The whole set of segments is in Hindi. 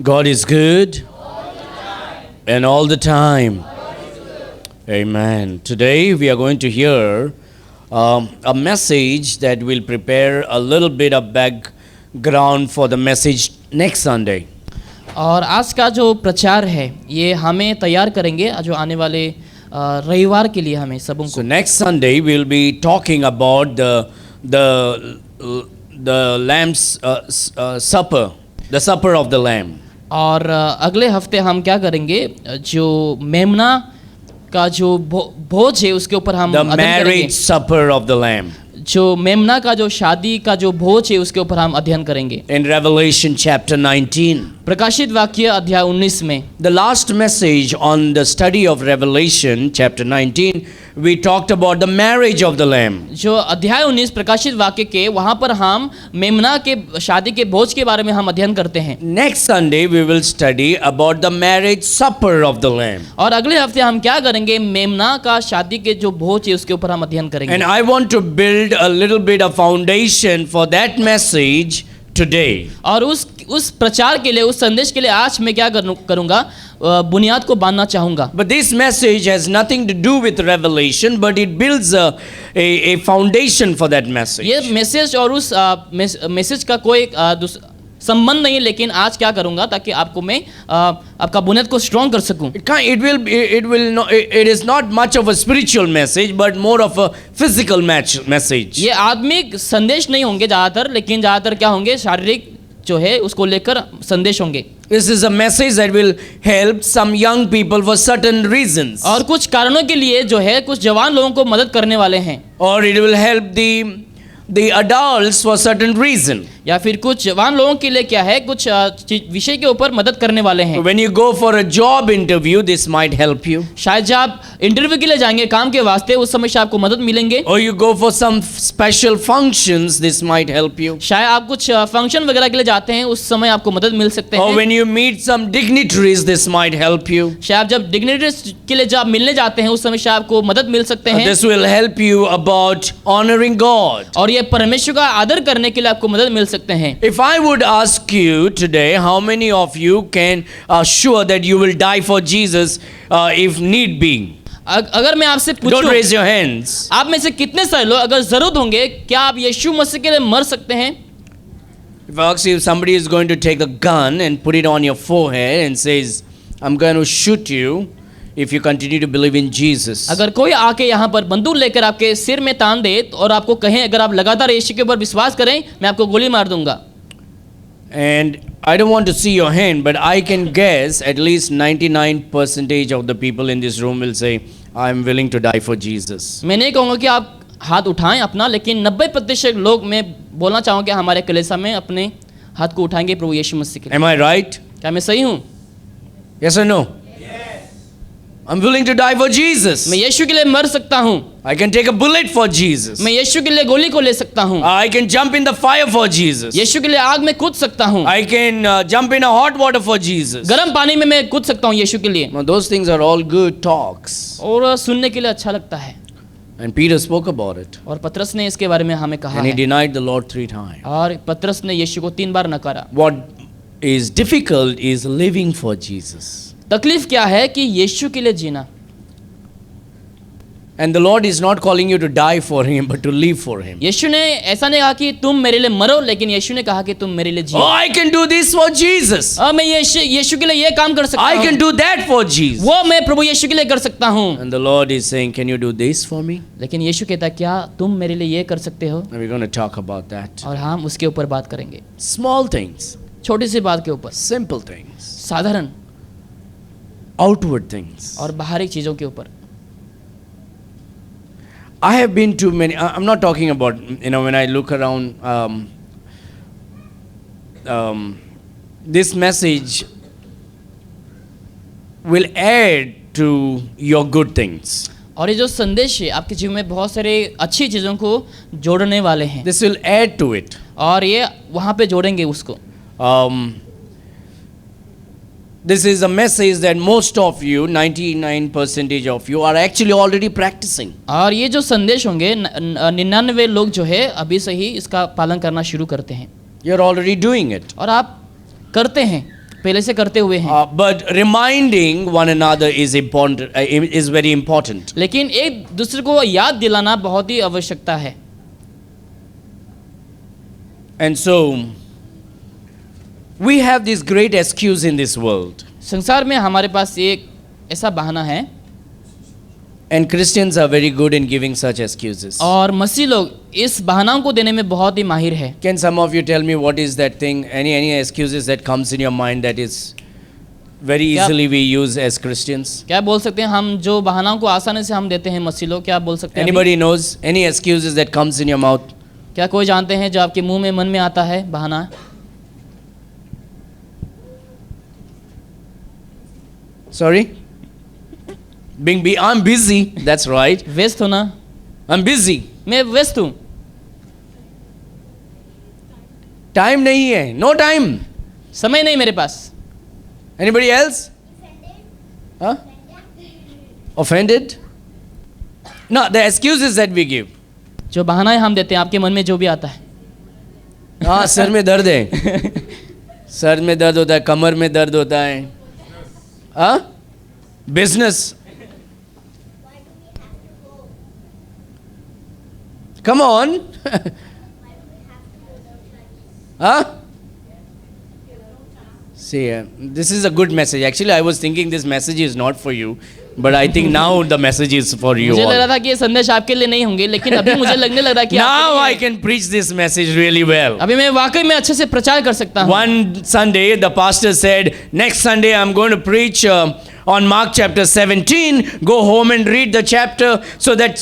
God is good and all the time. Amen. Today we are going to hear a message that will prepare a little bit of background for the message next Sunday. और आज का जो प्रचार है ये हमें तैयार करेंगे जो आने वाले रविवार के लिए हमें सबों So को। next Sunday we will be talking about the lamb's supper, the supper of the lamb. और अगले हफ्ते हम क्या करेंगे, जो मेमना का जो भोज है उसके ऊपर हम The अध्ययन marriage करेंगे। supper of the lamb. जो मेमना का जो शादी का जो भोज है उसके ऊपर हम अध्ययन करेंगे। In Revelation chapter 19. प्रकाशित वाक्य अध्याय 19 में The last message on the study of Revelation chapter 19, we talked about the marriage of the lamb. जो अध्याय 19 प्रकाशित वाक्य के वहाँ पर हम मेमना के शादी के भोज के बारे में हम अध्ययन करते हैं। Next Sunday we will study about the marriage supper of the lamb. और अगले हफ्ते हम क्या करेंगे, मेमना का शादी के जो भोज है उसके ऊपर हम अध्ययन करेंगे। And I want to build a little bit of foundation for that message today. और उस प्रचार के लिए, उस संदेश के लिए आज मैं क्या करूँगा, बुनियाद को बांधना चाहूँगा। But this message has nothing to do with revelation, but it builds a foundation for that message. ये मैसेज और उस मैसेज का कोई संबंध नहीं, लेकिन आज क्या करूँगा ताकि आपको मैं आपका बुनियाद को स्ट्रॉन्ग कर सकूँ। It is not much of a spiritual message, but more of a physical message. ये आत्मिक संदेश नहीं होंगे ज़्यादातर, लेकिन ज़्यादातर क्या होंगे, शारीरिक जो है उसको लेकर संदेश होंगे। This is a message that will help some young people for certain reasons. और कुछ कारणों के लिए जो है कुछ जवान लोगों को मदद करने वाले हैं। Or it will help the adults for certain reason. या फिर कुछ जवान लोगों के लिए क्या है, कुछ विषय के ऊपर मदद करने वाले हैं। When you go for a job interview, this might help you. शायद जब आप इंटरव्यू के लिए जाएंगे काम के वास्ते, उस समय से आपको मदद मिलेंगे। Or you go for some special functions, this might help you. शायद आप कुछ फंक्शन वगैरह के लिए जाते हैं, उस समय आपको मदद मिल सकते Or हैं। when you meet some dignitaries, this might help you. शायद जब डिग्निटरीज के लिए जब मिलने जाते हैं, उस समय से आपको मदद मिल सकते हैं। This will help you about honoring God. और ये परमेश्वर का आदर करने के लिए आपको मदद मिल सकते हैं। If I would ask you today, how many of you can assure that you will die for Jesus if need be? अगर मैं आपसे Don't पूछूं, raise your hands. आप में से कितने सारे लोग अगर जरूरत होंगे, क्या आप यीशु मसीह के लिए मर सकते हैं? If I ask you if somebody is going to take a gun and put it on your forehead and says, I'm going to shoot you if you continue to believe in Jesus. अगर कोई आके यहाँ पर बंदूक लेकर आपके सिर में तान दे और आपको कहें अगर आप लगातार यीशु के ऊपर विश्वास करें, मैं आपको गोली मार दूंगा। And I don't want to see your hand, but I can guess at least 99% of the people in this room will say, I am willing to die for Jesus. मैं नहीं कहूँगा कि आप हाथ उठाएं अपना, लेकिन 90% लोग, मैं बोलना चाहूँगा हमारे कलीसिया में अपने हाथ को उठाएंगे प्रभु यीशु मसीह के लिए। Am I right? क्या मैं सही हूँ? Yes or no? I'm willing to die for Jesus. मैं यीशु के लिए मर सकता हूँ। I can take a bullet for Jesus. मैं यीशु के लिए गोली को ले सकता हूँ। I can jump in the fire for Jesus. यीशु के लिए आग में कूद सकता हूँ। I can jump in a hot water for Jesus. गर्म पानी में मैं कूद सकता हूँ यीशु के लिए। Now those things are all good talks. और सुनने के लिए अच्छा लगता है। And Peter spoke about it. और पतरस ने इसके बारे में हमें कहा And he है। denied the Lord 3 times. और पतरस ने यीशु को 3 बार नकारा। What is difficult is living for Jesus. तकलीफ क्या है कि यीशु के लिए जीना। And the Lord is not calling you to die for Him, but to live for Him. यीशु ने ऐसा नहीं कहा कि तुम मेरे लिए मरो, लेकिन यीशु ने कहा कि तुम मेरे लिए जियो। Oh, I can do this for Jesus. मैं यीशु के लिए ये काम कर सकता I हूँ। can do that for Jesus. वो मैं प्रभु यीशु के लिए कर सकता हूँ। And the Lord is saying, can you do this for me? लेकिन यीशु कहता है, क्या तुम मेरे लिए ये कर सकते हो? And we're going to talk about that. और हम उसके ऊपर बात करेंगे। Small things, छोटी सी बात के ऊपर, simple things, साधारण outward things. और बाहरी चीजों के ऊपर। I have been to many, I'm not talking about, when I look around, this message will add to your good things. और ये जो संदेश है आपके जीवन में बहुत सारे अच्छी चीज़ों को जोड़ने वाले हैं। This will add to it. और ये वहाँ पे जोड़ेंगे उसको। This is a message that most of you, 99% of you, are actually already practicing. और ये जो संदेश होंगे 99 लोग जो है अभी से ही इसका पालन करना शुरू करते हैं। You're already doing it. और आप करते हैं। पहले से करते हुए हैं, but reminding one another is important, is very important. लेकिन एक दूसरे को याद दिलाना बहुत ही आवश्यकता है। And so we have this great excuse in this world, संसार में हमारे पास एक ऐसा बहाना है, and Christians are very good in giving such excuses. और मसीह लोग इस बहानाओं को देने में बहुत ही माहिर है। Can some of you tell me what is that thing? Any excuses that comes in your mind that is very क्या- easily we use as Christians? क्या बोल सकते हैं हम जो बहानाओं को आसानी से हम देते हैं मसीह लोग, क्या बोल सकते हैं अभी? Anybody knows any excuses that comes in your mouth? क्या कोई जानते हैं जो आपके मुंह में मन में आता है बहाना? Sorry? I'm busy. That's right. व्यस्त हो ना? I'm busy. मैं व्यस्त हूँ, Time नहीं है. No time. समय नहीं मेरे पास। Anybody else? Huh? Offended? No, the excuses that we give. जो बहानाएं हम देते हैं, आपके मन में जो भी आता है। हाँ, सर में दर्द है, सर में दर्द होता है, कमर में दर्द होता है, हाँ, business, come on, huh? See, this is a good message. Actually, I was thinking this message is not for you, but I think now the message is for you मुझे लग रहा all. था कि ये संदेश आपके लिए नहीं होंगे, लेकिन अभी मुझे लगने लग रहा है कि Now आपके I लिए can preach this message really well. अभी मैं वाकई में अच्छे से प्रचार कर सकता हूँ। One Sunday, the pastor said, next Sunday I'm going to preach on Mark chapter 17. Go home and read the chapter so that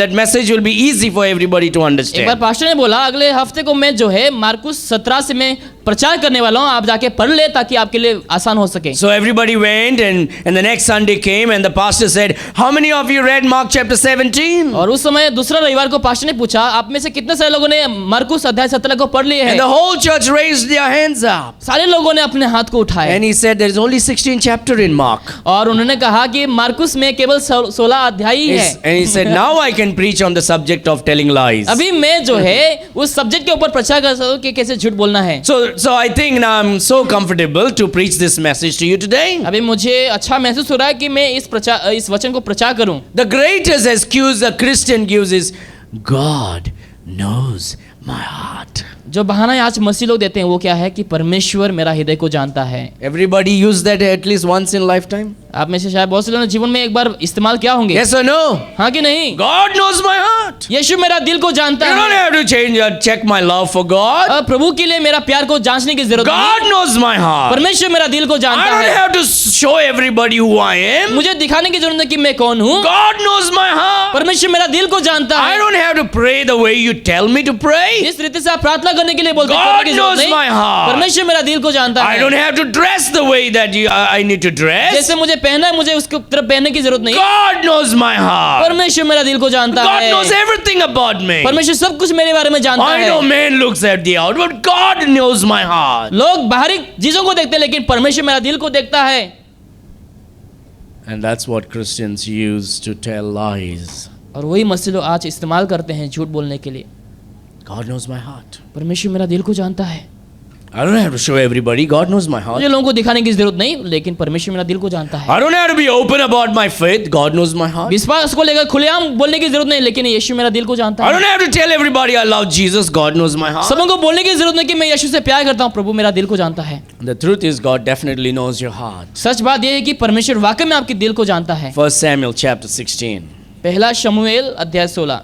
that message will be easy for everybody to एक बार understand. पास्टर ने बोला अगले हफ्ते को मैं जो है मार्कुस 17 से मैं प्रचार करने वाला हूँ, आप जाके पढ़ ले ताकि आपके लिए आसान हो सके। So everybody went, and the next Sunday came, and the pastor said, how many of you read Mark chapter 17? और उस समय दूसरा रविवार को पास्टर ने पूछा, आप में से कितने सारे लोगों ने मार्कुस अध्याय 17 को पढ़ लिए And हैं? the whole church raised their hands up. सारे लोगों ने अपने हाथ को उठाए And he said, there is only 16 chapter in Mark. और उन्होंने कहा कि मार्कुस में केवल 16 अध्याय ही है। And he said, now I can preach on the subject of telling lies. अभी मैं जो है उस सब्जेक्ट के ऊपर प्रचार कर सकता हूँ कि कैसे झूठ बोलना है। So I think now I'm so comfortable to preach this message to you today. अभी मुझे अच्छा महसूस हो रहा है कि मैं इस वचन को प्रचार करूं। The greatest excuse a Christian gives is, God knows my heart. जो बहाना आज मसीह लोग देते हैं वो क्या है कि परमेश्वर मेरा हृदय को जानता है। Everybody use that at least once in lifetime. आप में से शायद बहुत से लोगों ने जीवन में एक बार इस्तेमाल किया होंगे। Yes or no? हाँ कि नहीं? God knows my heart. यीशु मेरा दिल को जानता You don't है। have to change or check my love for God. प्रभु के लिए मेरा प्यार को जांचने की जरूरत नहीं। God knows my heart. परमेश्वर मेरा दिल को I जानता don't है। have to show everybody who I am. मुझे दिखाने की जरूरत नहीं कि मैं कौन हूँ। God knows my heart. परमेश्वर मेरा दिल को जानता I है। don't have to pray the way you tell me to pray. इस रीति से आप प्रार्थना करने के लिए बोलते हैं, God करने की जरूरत knows नहीं। my heart. परमेश्वर मेरा दिल को जानता I है। don't have to dress the way that I need to dress. जैसे मुझे पहनना है मुझे उसको तरफ पहनने की जरूरत नहीं। God knows my heart. परमेश्वर मेरा दिल को जानता God है। knows everything about me. परमेश्वर सब कुछ मेरे बारे में जानता I know है। man looks at the outward, but God knows my heart. लोग बाहरी चीजों को देखते हैं लेकिन परमेश्वर मेरा दिल को देखता है। And that's what Christians use to tell lies. और वही मसीह लोग आज इस्तेमाल करते हैं झूठ बोलने के लिए। God knows my heart. परमेश्वर मेरा दिल को जानता है। I don't have to show everybody. God knows my heart. मुझे लोगों को दिखाने की जरूरत नहीं, लेकिन परमेश्वर मेरा दिल को जानता है। I don't have to be open about my faith. God knows my heart. विश्वास को लेकर खुलेआम बोलने की जरूरत नहीं, लेकिन यीशु मेरा दिल को जानता I है। don't have to tell everybody I love Jesus. God knows my heart. सबों को बोलने की जरूरत नहीं कि मैं यीशु से प्यार करता हूँ, प्रभु मेरा दिल को जानता है। The truth is, God definitely knows your heart. सच बात यह है कि परमेश्वर वाकई में आपके दिल को जानता है। 1 Samuel chapter 16. पहला शमूएल अध्याय 16।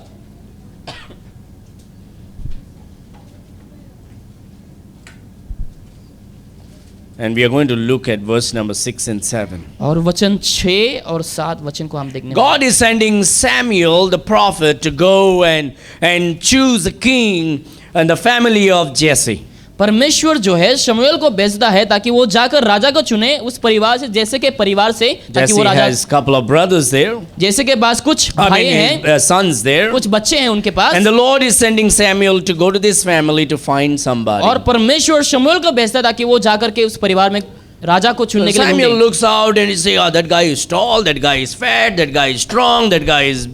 And we are going to look at verse number 6 and 7. और वचन 6 और 7 वचन को हम देखने God is sending Samuel the prophet to go and choose a king and the family of Jesse. परमेश्वर जो है शमूएल को भेजता है ताकि वो जाकर राजा को चुने उस परिवार से, जैसे के परिवार से, ताकि Jesse वो राजा, has a couple of brothers there. जैसे के पास कुछ I भाई mean, हैं, sons there. कुछ बच्चे हैं उनके पास। And the Lord is sending Samuel to go to this family to find somebody. और परमेश्वर शमूएल को भेजता है ताकि वो जाकर के उस परिवार में राजा को चुनने के लिए Samuel ढूंढे। looks out and he says, oh, that guy is tall, that guy is fat, that guy is strong, that guy is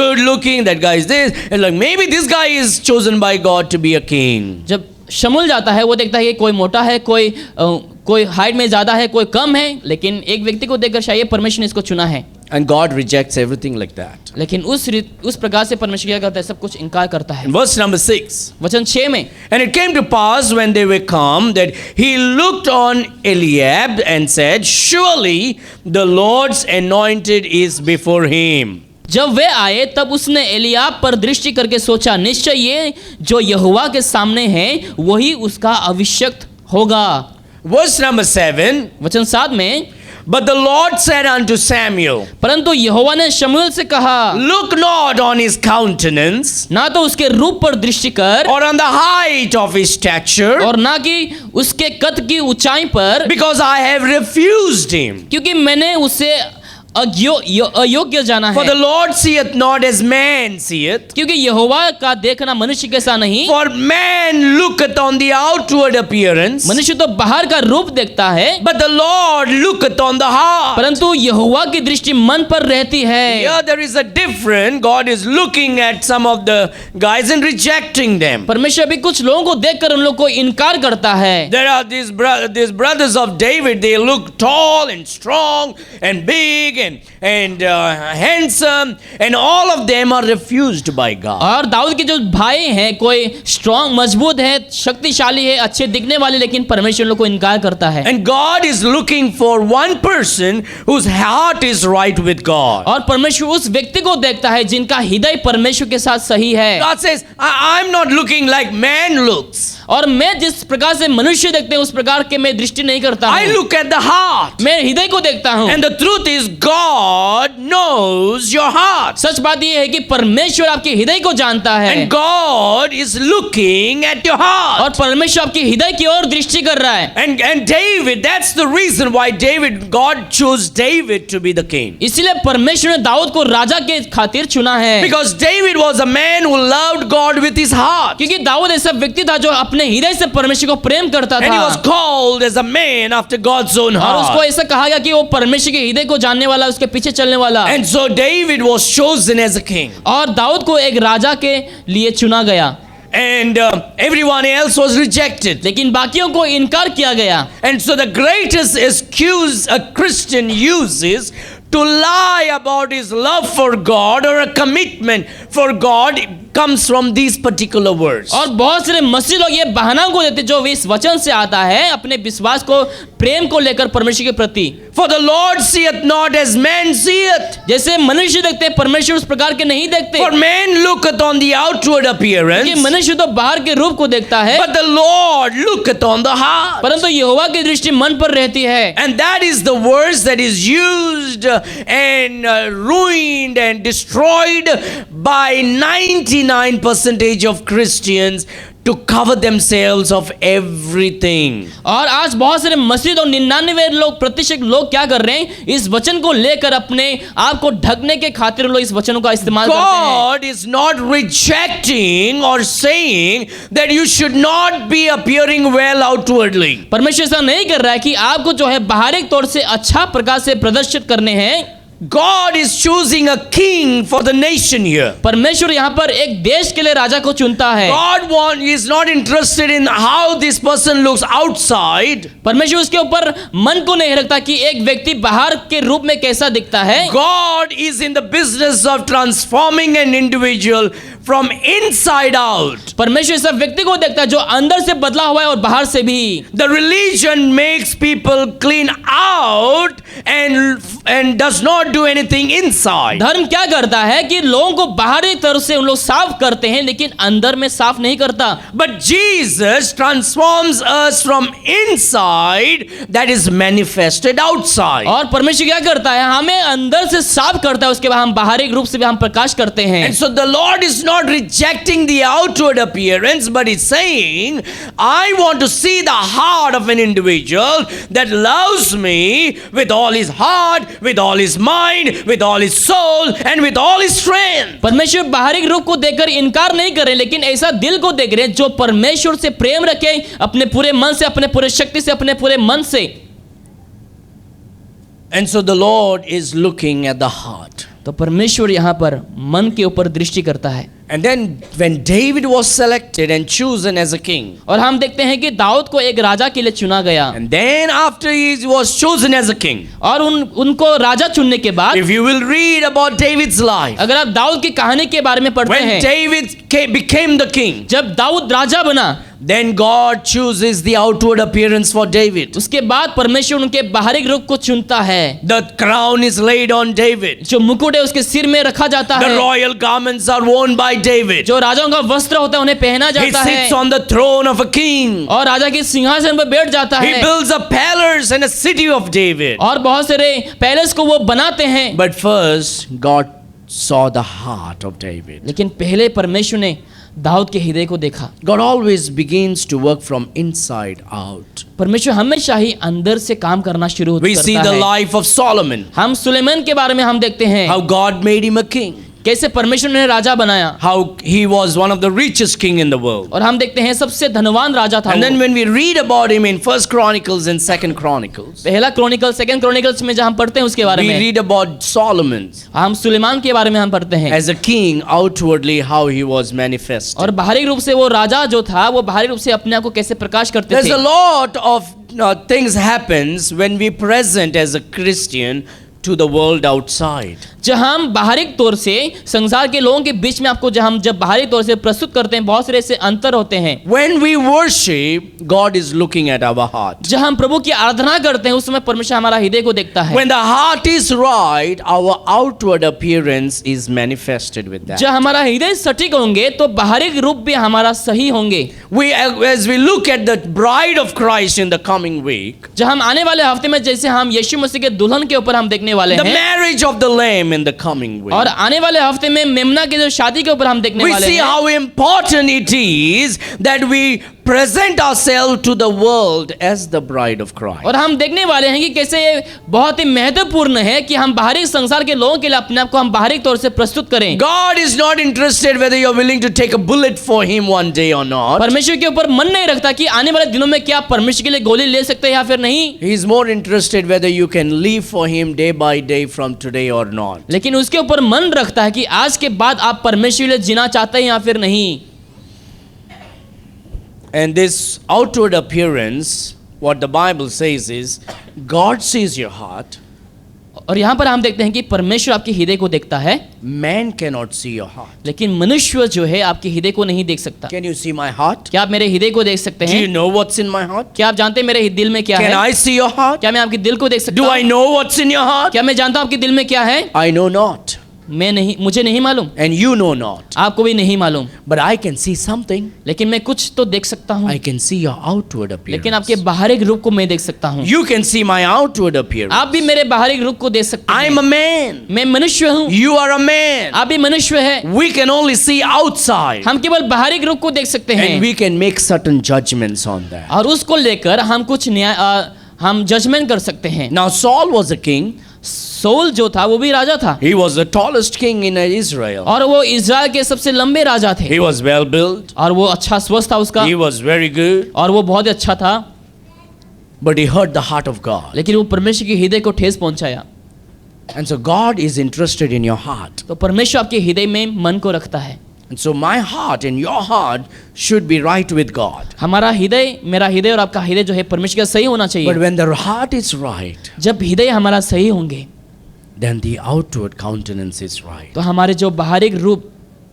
good looking, that guy is this. And like, maybe this guy is chosen by God to be a king. जब शमूएल जाता है वो देखता है कि कोई मोटा है, कोई कोई हाइट में ज्यादा है, कोई कम है, लेकिन एक व्यक्ति को देखकर शायद परमेश्वर ने इसको चुना है। And God rejects everything like that. लेकिन उस प्रकार से परमेश्वर क्या करता है, सब कुछ इनकार करता है। Verse number 6. वचन 6 में, And it came to pass when they were come that he looked on Eliab and said, Surely the Lord's anointed is before him. जब वे आए तब उसने एलियाब पर दृष्टि करके सोचा, निश्चय ये जो यहोवा के सामने है वही उसका अभिषिक्त होगा। Verse number 7. वचन 7 में, But the Lord said unto Samuel, परंतु यहोवा ने शमूएल से कहा, Look not on his countenance, ना तो उसके रूप पर दृष्टि कर, or on the height of his stature, और ना कि उसके कद की ऊंचाई पर, because I have refused him. क्योंकि मैंने उसे अयोग्य जाना For the है। Lord seeth not as man seeth, क्योंकि यहोवा का देखना मनुष्य के सा नहीं, for man looketh on the outward appearance, मनुष्य तो बाहर का रूप देखता है, but the Lord looketh on the heart. परंतु यहोवा की दृष्टि मन पर रहती है। Here there is a difference. God is looking at some of the guys and rejecting them. परमेश्वर भी कुछ लोगों को देखकर उन लोगों को इनकार करता है। There are these brothers of David. They look tall and strong and big and handsome, and all of them are refused by God. और दाऊद के जो भाई हैं, कोई स्ट्रांग मजबूत है, शक्तिशाली है, अच्छे दिखने वाले, लेकिन परमेश्वर लोग को इनकार करता है। And God is looking for one person whose heart is right with God. और परमेश्वर उस व्यक्ति को देखता है जिनका हृदय परमेश्वर के साथ सही है। God says, I'm not looking like man looks. और मैं जिस प्रकार से मनुष्य देखते हैं उस प्रकार के मैं दृष्टि नहीं करता I हूँ, look at the heart. मैं हृदय को देखता हूँ। And the truth is, God knows your heart. सच बात यह है कि परमेश्वर आपके हृदय को जानता है, And God is looking at your heart. और परमेश्वर आपके हृदय की ओर दृष्टि कर रहा है। And David, that's the reason why God chose David to be the king. इसलिए परमेश्वर ने दाऊद को राजा के खातिर चुना है, Because David was a man who loved God with his heart. क्योंकि दाऊद ऐसा व्यक्ति था जो अपने हृदय से परमेश्वर को प्रेम करता And he was था, called as a man after God's own और उसको heart. ऐसा कहा गया कि वो परमेश्वर के हृदय को जानने वाला, उसके पीछे चलने वाला। And so David was chosen as a king. और दाऊद को एक राजा के लिए चुना गया, And everyone else was rejected. लेकिन बाकियों को इनकार किया गया। And so the greatest excuse a Christian uses to lie about his love for God or a commitment for God comes from these particular words. और बहुत सारे मसीह लोग ये बहाना को देते जो इस वचन से आता है, अपने विश्वास को, प्रेम को लेकर परमेश्वर के प्रति। For the Lord seeth not as man seeth. जैसे मनुष्य देखते हैं, परमेश्वर उस प्रकार के नहीं देखते, For man looketh on the outward appearance, क्योंकि मनुष्य तो बाहर के रूप को देखता है, but the Lord looketh on the heart. परंतु यहोवा की दृष्टि मन पर रहती है। And that is the words that is used and ruined and destroyed by 99% of Christians to cover themselves of everything. और आज बहुत सारे मसीह और 99% लोग क्या कर रहे हैं, इस वचन को लेकर अपने आप को ढकने के खातिर लोग इस वचनों का इस्तेमाल करते हैं। God is not rejecting or saying that you should not be appearing well outwardly. परमेश्वर ऐसा नहीं कर रहा है कि आपको जो है बाहरी तौर से अच्छा प्रकार से प्रदर्शित करने हैं। God is choosing a king for the nation here. परमेश्वर यहाँ पर एक देश के लिए राजा को चुनता है। God is not interested in how this person looks outside. परमेश्वर उसके ऊपर मन को नहीं रखता कि एक व्यक्ति बाहर के रूप में कैसा दिखता है। God is in the business of transforming an individual from inside out. परमेश्वर ऐसा व्यक्ति को देखता है जो अंदर से बदला हुआ है और बाहर से भी। The religion makes people clean out and does not do anything inside. धर्म क्या करता है कि लोगों को बाहरी तरफ से उन लोग साफ करते हैं, लेकिन अंदर में साफ नहीं करता। But Jesus transforms us from inside, that is manifested outside. और परमेश्वर क्या करता है, हमें अंदर से साफ करता है, उसके बाद हम बाहरी रूप से भी हम प्रकाश करते हैं। And so the Lord is not rejecting the outward appearance, but He's saying, I want to see the heart of an individual that loves me with all his heart, with all his mind, with all his soul, and with all his strength. परमेश्वर बाहरी रूप को देखकर इनकार नहीं कर रहे, लेकिन ऐसा दिल को देख रहे जो परमेश्वर से प्रेम रखे, अपने पूरे मन से, अपने पूरे शक्ति से, अपने पूरे मन से। And so the Lord is looking at the heart. तो परमेश्वर यहाँ पर मन के ऊपर दृष्टि करता है। And then when David was selected and chosen as a king, और हम देखते हैं कि दाऊद को एक राजा के लिए चुना गया, and then after he was chosen as a king, और उनको राजा चुनने के बाद if you will read about David's life, अगर आप दाऊद की कहानी के बारे में पढ़ते when हैं, David became the king, जब दाऊद राजा बना, then God chooses the outward appearance for David. उसके बाद परमेश्वर उनके बाहरी रूप को चुनता है। The crown is laid on David. जो मुकुट है उसके सिर में रखा जाता The है, royal garments are worn by David. जो राजाओं का वस्त्र होता है उन्हें पहना He जाता है, sits on the throne of a king. और राजा के सिंहासन पर बैठ जाता He है, builds a palace and a city of David. और बहुत सारे पैलेस को वो बनाते हैं। But first, God saw the heart of David. लेकिन पहले परमेश्वर ने दाऊद के हृदय को देखा। God always begins to work from inside out. परमेश्वर हमेशा ही अंदर से काम करना शुरू We see करता the है। life of Solomon, हम सुलेमान के बारे में हम देखते हैं, how God made him a king, कैसे परमेश्वर ने राजा बनाया, how he was one of the richest king in the world. और हम देखते हैं सबसे धनवान राजा था And then वो। when we read about him in First Chronicles and Second Chronicles, पहला क्रॉनिकल, सेकंड क्रॉनिकल्स में जब हम पढ़ते हैं उसके बारे we में, read about Solomon हम सुलेमान के बारे में हम पढ़ते हैं, as a king outwardly how he was manifested. और बाहरी रूप से वो राजा जो था वो बाहरी रूप से अपने आप को कैसे प्रकाश करते There's थे। a lot of things happens when we present as a Christian to the world outside. जब हम बाहरी तौर से संसार के लोगों के बीच में आपको जब बाहरी तौर से प्रस्तुत करते हैं, बहुत सारे ऐसे अंतर होते हैं। When we worship, God is looking at our heart. जब हम प्रभु की आराधना करते हैं उस समय परमेश्वर हमारा हृदय को देखता है। When the heart is right, our outward appearance is manifested with that. जब हमारा हृदय सटीक होंगे तो बाहरी रूप भी हमारा सही होंगे। As we look at the bride of Christ in the coming week, जब हम आने वाले हफ्ते में जैसे हम यीशु मसीह के दुल्हन के ऊपर हम देखने वाले the हैं, marriage of the Lamb in the coming week, और आने वाले हफ्ते में मेमना की जो शादी के ऊपर हम देखने we वाले see हैं, how important it is that we present ourselves to the world as the bride of Christ. और हम देखने वाले हैं कि कैसे ये बहुत ही महत्वपूर्ण है कि हम बाहरी संसार के लोगों के लिए अपने आप को हम बाहरी तौर से प्रस्तुत करें। God is not interested whether you're willing to take a bullet for him one day or not. परमेश्वर के ऊपर मन नहीं रखता कि आने वाले दिनों में क्या आप परमेश्वर के लिए गोली ले सकते हैं या फिर नहीं, He is more interested whether you can live for him day by day from today or not. लेकिन उसके ऊपर मन रखता है कि आज के बाद आप परमेश्वर के लिए जीना चाहते हैं या फिर नहीं। And this outward appearance, what the Bible says is, God sees your heart, और यहाँ पर हम देखते हैं कि परमेश्वर आपके हृदय को देखता है, man cannot see your heart. लेकिन मनुष्य जो है आपके हृदय को नहीं देख सकता। Can you see my heart? क्या आप मेरे हृदय को देख सकते Do you हैं? know what's in my heart? क्या आप जानते हैं मेरे दिल में क्या Can है? I see your heart? क्या मैं आपके दिल को देख सकता Do I हूँ? know what's in your heart? क्या मैं जानता हूँ आपके दिल में क्या है? I know not, मैं नहीं, मुझे नहीं मालूम, and you know not. आपको भी नहीं मालूम, But I can see something. लेकिन मैं कुछ तो देख सकता हूँ, I can see your outward लेकिन आपके appearance. बाहरी रूप को मैं देख सकता हूँ। You can see my outward appearance. आप भी मेरे बाहरी रूप को देख सकते I'm हैं। a man. मैं मनुष्य हूँ, You are a man. आप भी मनुष्य है। We can only see outside, हम केवल बाहरी रूप को देख सकते and हैं, we can make certain judgments on that. और उसको लेकर हम कुछ हम जजमेंट कर सकते हैं। Now Saul was a king. Soul जो था वो भी राजा था, He was the tallest king in Israel. और वो इज़राइल के सबसे लंबे राजा थे, He was well built. और वो अच्छा स्वस्थ था उसका, He was very good. और वो बहुत ही अच्छा था, But he hurt the heart of God. लेकिन वो परमेश्वर के हृदय को ठेस पहुंचाया। And so God is interested in your heart. तो परमेश्वर आपके हृदय में मन को रखता है। And so my heart and your heart should be right with God. हमारा हृदय, मेरा हृदय और आपका हृदय जो है परमेश्वर का सही होना But चाहिए। when the heart is right, जब हृदय हमारा सही होंगे then the outward countenance is right. तो हमारे जो बाहरी रूप,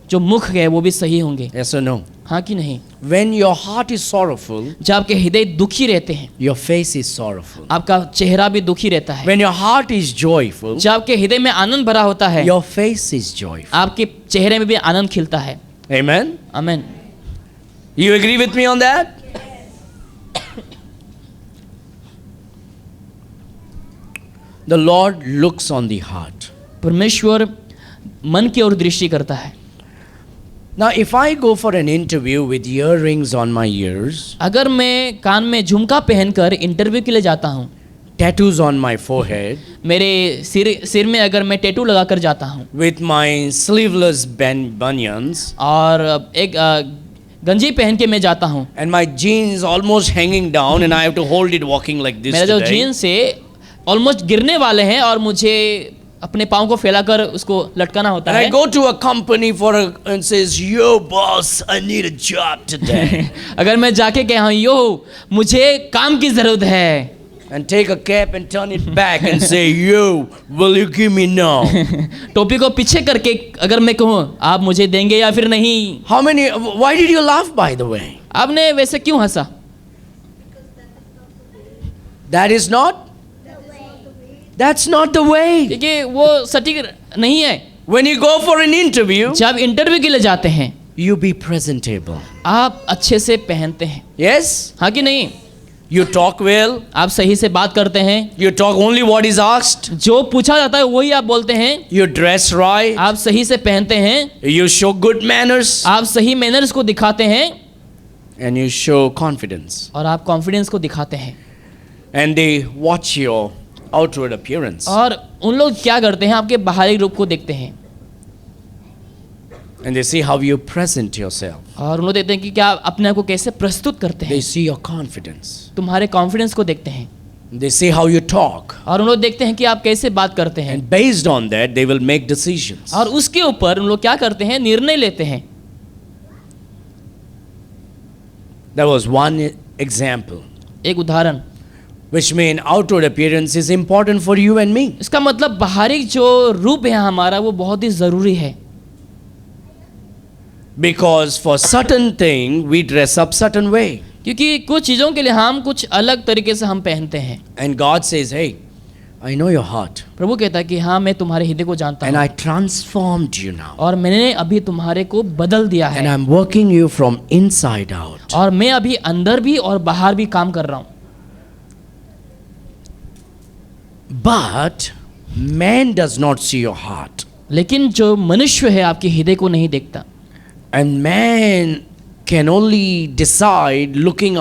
जो मुख है वो भी सही होंगे। Yes or no? हाँ कि नहीं? When your heart is sorrowful, जब आपके हृदय दुखी रहते हैं, your face is sorrowful. आपका चेहरा भी दुखी रहता है। When your heart is joyful, जब आपके हृदय में आनंद भरा होता है, your face is joyful. आपके चेहरे में भी आनंद खिलता है। Amen? आमीन। You agree with me on that? The Lord looks on the heart. परमेश्वर मन की ओर दृष्टि करता है। Now, if I go for an interview with earrings on my ears, अगर मैं कान में झुमका पहनकर इंटरव्यू के लिए जाता हूँ, tattoos on my forehead, मेरे सिर में अगर मैं टैटू लगाकर जाता हूँ, with my sleeveless bunions, और एक गंजी पहन के मैं जाता हूँ, and my jeans almost hanging down, and I have to hold it walking like this मेरा जो today. जीन्स है ऑलमोस्ट गिरने वाले हैं और मुझे अपने पाँव को फैलाकर उसको लटकाना होता And I है। go to a company and says, "Yo, boss, I need a job today." अगर मैं जाके कहा हूँ यो मुझे काम की जरूरत है, And take a cap and turn it back and say, "Yo, will you give me now?" टोपी को पीछे करके अगर मैं कहूँ आप मुझे देंगे या फिर नहीं। How many? Why did you laugh, by the way? आपने वैसे क्यों हंसा? That is not. That's not the way. क्योंकि वो सटीक नहीं है। When you go for an interview, जब इंटरव्यू के लिए जाते हैं you be presentable. आप अच्छे से पहनते हैं, Yes? हाँ कि नहीं? You talk well. आप सही से बात करते हैं, You talk only what is asked. जो पूछा जाता है वही आप बोलते हैं, You dress right. आप सही से पहनते हैं, You show good manners. आप सही मैनर्स को दिखाते हैं And you show confidence. और आप कॉन्फिडेंस को दिखाते हैं। And they watch your outward appearance. और उन लोग क्या करते हैं, आपके बाहरी रूप को देखते हैं And they see how you present yourself. और उन लोग देखते हैं कि क्या आप अपने आप को कैसे प्रस्तुत करते They हैं, see your confidence. तुम्हारे कॉन्फिडेंस को देखते हैं They see how you talk. और उन लोग देखते हैं कि आप कैसे बात करते हैं And based on that, they will make decisions. और उसके ऊपर उन लोग क्या करते हैं, निर्णय लेते हैं। That was one example, एक उदाहरण, which means outward appearance is important for you and me. इसका मतलब बाहरी जो रूप है हमारा वो बहुत ही ज़रूरी है, Because for certain thing, we dress up certain way. क्योंकि कुछ चीज़ों के लिए हम कुछ अलग तरीके से हम पहनते हैं। And God says, "Hey, I know your heart. प्रभु कहता है कि हाँ मैं तुम्हारे हृदय को जानता And हूँ I transformed you now. और मैंने अभी तुम्हारे को बदल दिया And है I'm working you from inside out." और मैं अभी अंदर भी और बाहर भी काम कर रहा हूँ। But man does not see your heart. लेकिन जो मनुष्य है आपके हृदय को नहीं देखता And man can only decide looking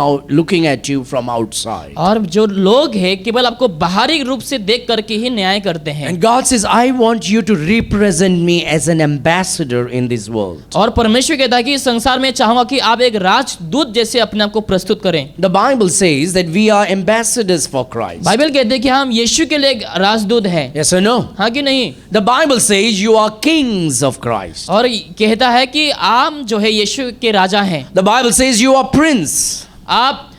at you from outside. और जो लोग हैं केवल आपको बाहरी रूप से देख करके ही न्याय करते हैं। And God says, "I want you to represent me as an ambassador in this world." और परमेश्वर कहता है कि इस संसार में चाहूंगा कि आप एक राजदूत जैसे अपने आप को प्रस्तुत करें। The Bible says that we are ambassadors for Christ. Bible कहते हैं कि हम यीशु के लिए एक राजदूत हैं, Yes or no? हाँ कि नहीं? The Bible says you are kings of Christ. और कहता है कि आप जो है यीशु के राजा हैं, The Bible says you are prince आप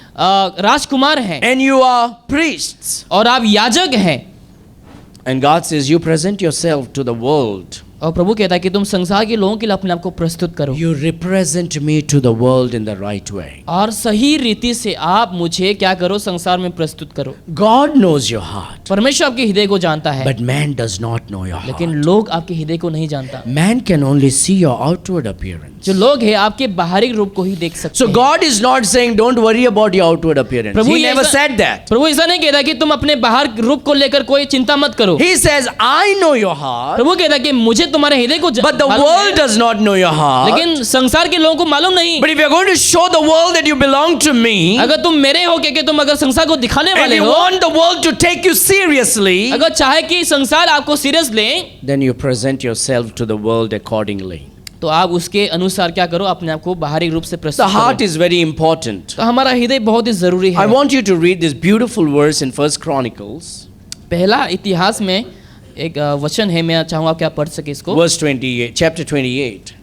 राजकुमार हैं and you are priests. और आप याजक हैं। And God says you present yourself to the world. और प्रभु कहता है कि तुम संसार के लोगों के लिए अपने आप को प्रस्तुत करो You represent me to the world in the right way. और सही रीति से आप मुझे क्या करो, संसार में प्रस्तुत करो। God knows your heart, परमेश्वर आपके हृदय को जानता है, but man does not know your लेकिन heart. लोग आपके हृदय को नहीं जानता। Man can only see your outward appearance. जो लोग हैं आपके बाहरी रूप को ही देख सकते So हैं। God is not saying don't worry about your outward appearance. Prabhu He ये never ऐसा- said that. प्रभु ऐसा नहीं कहता कि तुम अपने बाहर रूप को लेकर कोई चिंता मत करो। He says I know your heart, प्रभु कहता है कि मुझे तुम्हारे हृदय को but the मालूम है, world does not know your heart. लेकिन संसार के लोगों को मालूम नहीं। But if you're going to show the world that you belong to me, अगर तुम मेरे हो कि तुम अगर संसार को दिखाने and वाले you हो, want the world to take you seriously, अगर चाहे कि संसार आपको सीरियस ले, then you present yourself to the world accordingly. तो आप उसके अनुसार क्या करो, अपने आप को बाहरी रूप से The प्रस्तुत heart करो। is very important. तो हमारा हृदय बहुत ही जरूरी I है। want you to read this beautiful verse in First Chronicles, पहला इतिहास में एक वचन है, मैं चाहूंगा कि आप पढ़ सके इसको। verse 28, chapter 28.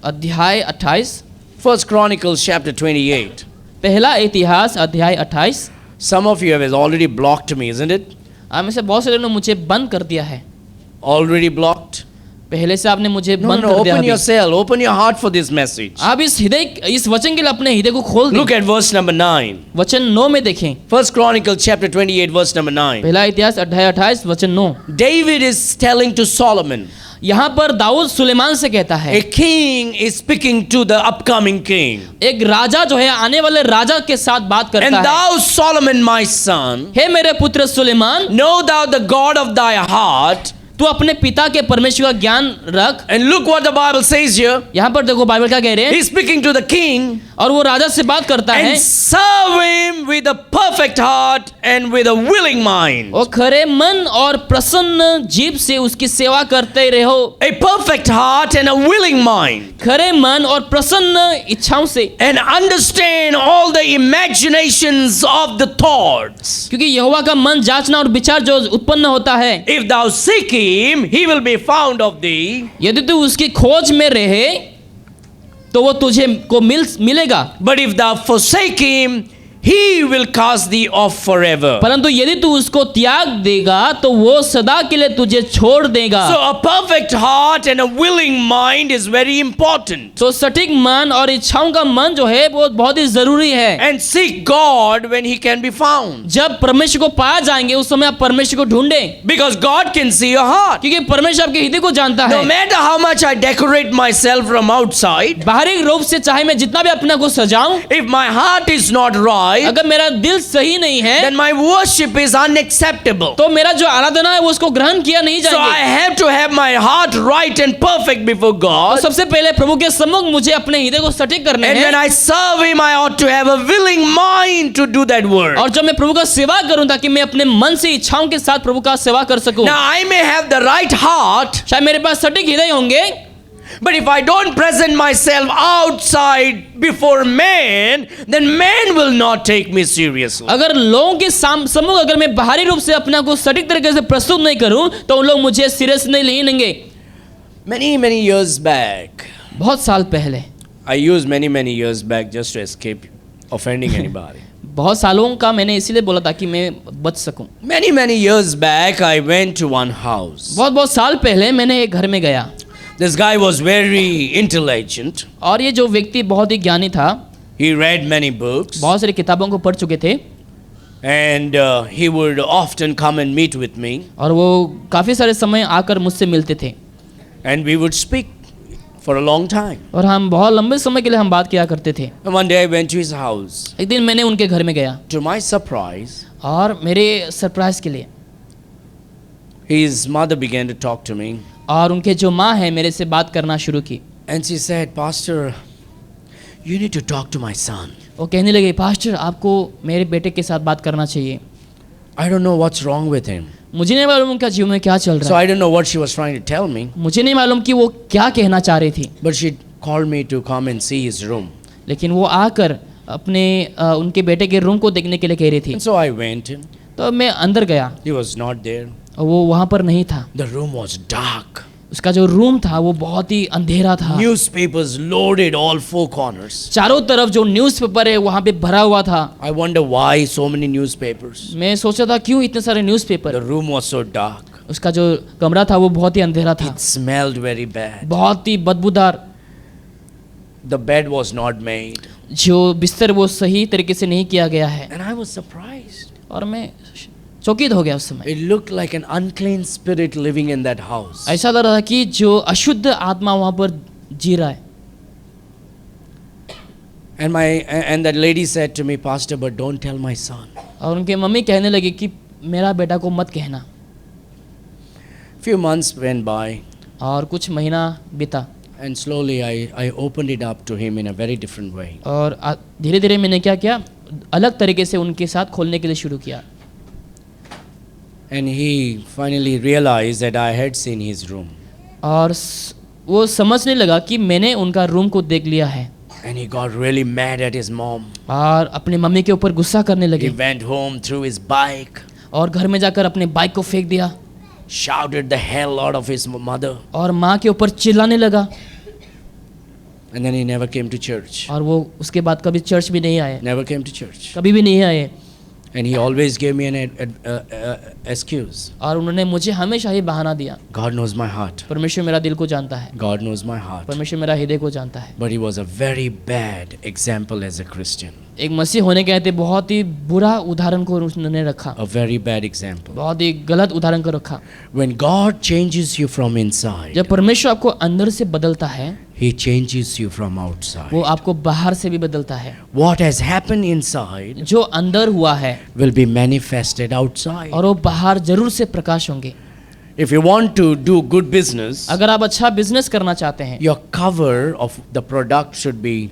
अध्याय 28, First Chronicles, chapter 28. पहला इतिहास अध्याय 28। Some of you have already blocked me, isn't it? आप में से बहुत सारे ने मुझे बंद कर दिया है, Already blocked? पहले से आपने मुझे No, बंद no, कर दिया open अभी। yourself, open your heart for this message. आप इस वचन के लिए अपने हृदय को खोल Look दें। at verse number 9. वचन 9 में देखें, First Chronicles, chapter 28, verse number 9. पहला इतिहास अध्याय 28 वचन 9। David is telling to Solomon, यहाँ पर दाऊद सुलेमान से कहता है, a king is speaking to the upcoming king. एक राजा जो है आने वाले राजा के साथ बात And करता है। thou, Solomon, my son, हे मेरे पुत्र Suleman, know thou the God of thy heart. तू अपने पिता के परमेश्वर का ज्ञान रख। And look what the Bible says here. यहाँ पर देखो बाइबल क्या कह रहे हैं, He's speaking to the king. और वो राजा से बात करता है and serve him with a perfect heart and with a willing mind. और खरे मन और प्रसन्न जीव से उसकी सेवा करते रहो। A perfect heart and a willing mind. खरे मन और प्रसन्न इच्छाओं से, And understand all the imaginations of the thoughts. क्योंकि यहोवा का मन जांचना और विचार जो उत्पन्न होता है। If thou seek him, he will be found of thee. यदि तू उसकी खोज में रहे तो वो तुझे को मिलेगा, But if thou forsake him, he will cast thee off forever. परंतु यदि तू उसको त्याग देगा तो वो सदा के लिए तुझे छोड़ देगा। So a perfect heart and a willing mind is very important. तो सटीक मन और इच्छाओं का मन जो है वो बहुत ही जरूरी है। And seek God when he can be found. जब परमेश्वर को पाया जाएंगे उस समय आप परमेश्वर को ढूंढें, Because God can see your heart. क्योंकि परमेश्वर आपके हृदय को जानता No है। matter how much I decorate myself from outside, बाहरी रूप से चाहे मैं जितना भी अपने को सजाऊं, if my heart is not right, अगर मेरा दिल सही नहीं है then my worship is unacceptable. तो मेरा जो आराधना है वो उसको ग्रहण किया नहीं So I जाएंगे। have to have my heart right and perfect before और God. सबसे पहले प्रभु के सम्मुख मुझे अपने हृदय को सटीक करने And when हैं, I serve him, I ought to have a willing mind to do that work. और जब मैं प्रभु का सेवा करूं ताकि मैं अपने मन से इच्छाओं के साथ प्रभु का सेवा कर सकूं। Now I may have the right heart, शायद मेरे पास सटीक हृदय होंगे, but if I don't present myself outside before man, then man will not take me seriously. अगर लोगों के सम्मुख अगर मैं बाहरी रूप से अपने को सटीक तरीके से प्रस्तुत नहीं करूं तो उन लोग मुझे सीरियस नहीं लेंगे। Many years back, बहुत साल पहले, I used many years back just to escape offending anybody. बहुत सालों का मैंने इसीलिए बोला था कि मैं बच सकूं। Many years back, I went to one house. बहुत साल पहले मैंने एक घर में गया This guy was very intelligent. और ये जो व्यक्ति बहुत ही ज्ञानी था, He read many books. बहुत सारी किताबों को पढ़ चुके थे And he would often come and meet with me. और वो काफ़ी सारे समय आकर मुझसे मिलते थे And we would speak for a long time. और हम बहुत लंबे समय के लिए हम बात किया करते थे। And one day I went to his house. एक दिन मैंने उनके घर में गया To my surprise, और मेरे सरप्राइज के लिए his mother began to talk to me. और उनके जो माँ है मेरे से बात करना शुरू की। And she said, Pastor, you need to talk to my son. वो कहने लगे, पास्टर आपको मेरे बेटे के साथ बात करना चाहिए। I don't know what's wrong with him. मुझे नहीं मालूम उनका जीवन में क्या चल So रहा है, I don't know what she was trying to tell me. मुझे नहीं मालूम कि वो क्या कहना चाह रही थी, But she called me to come and see his room. लेकिन वो आकर अपने उनके बेटे के रूम को देखने के लिए कह रही थी। And so I went. तो मैं अंदर गया He was not there. और वो वहाँ पर नहीं था। The room was dark. उसका जो रूम था वो बहुत ही अंधेरा था। Newspapers loaded all four corners. चारों तरफ जो न्यूज़पेपर है वहाँ पे भरा हुआ था। I wonder why so many newspapers. मैं सोचा था क्यों इतने सारे newspaper. The room was so dark. उसका जो कमरा था वो बहुत ही अंधेरा था, It smelled very bad. बहुत ही बदबूदार। The bed was not made. जो बिस्तर वो सही तरीके से नहीं किया गया है And I was surprised. और मैं चौकित हो गया उस समय। It looked like an unclean spirit living in that house. ऐसा लग रहा था कि जो अशुद्ध आत्मा वहाँ पर जी रहा है। And that lady said to me, Pastor, but don't tell my son. और उनके मम्मी कहने लगी कि मेरा बेटा को मत कहना। Few months went by, और कुछ महीना बीता and slowly I opened it up to him in a very different way. और धीरे धीरे मैंने क्या किया, अलग तरीके से उनके साथ खोलने के लिए शुरू किया। And he finally realized that I had seen his room. और वो समझने लगा कि मैंने उनका रूम को देख लिया है। And he got really mad at his mom. और अपने मम्मी के ऊपर गुस्सा करने He लगे went home, threw his bike, और घर में जाकर अपने बाइक को फेंक दिया shouted the hell out of his mother. और माँ के ऊपर चिल्लाने लगा। And then he never came to church. और वो उसके बाद कभी चर्च भी नहीं आए, Never came to church. कभी भी नहीं आए। And he always gave me an excuse. और उन्होंने मुझे हमेशा ही बहाना दिया। God knows my heart. परमेश्वर मेरा दिल को जानता है, God knows my heart. परमेश्वर मेरा हृदय को जानता है। But he was a very bad example as a Christian. एक मसीह होने के नाते बहुत ही बुरा उदाहरण को उन्होंने रखा, A very bad example. बहुत ही गलत उदाहरण को रखा। When God changes you from inside, जब परमेश्वर आपको अंदर से बदलता है, He changes you from outside. वो आपको बाहर से भी बदलता है। What has happened inside जो अंदर हुआ है will be manifested outside. और वो बाहर जरूर से प्रकाश होंगे। If you want to do good business, अगर आप अच्छा बिजनेस करना चाहते हैं your cover of the product should be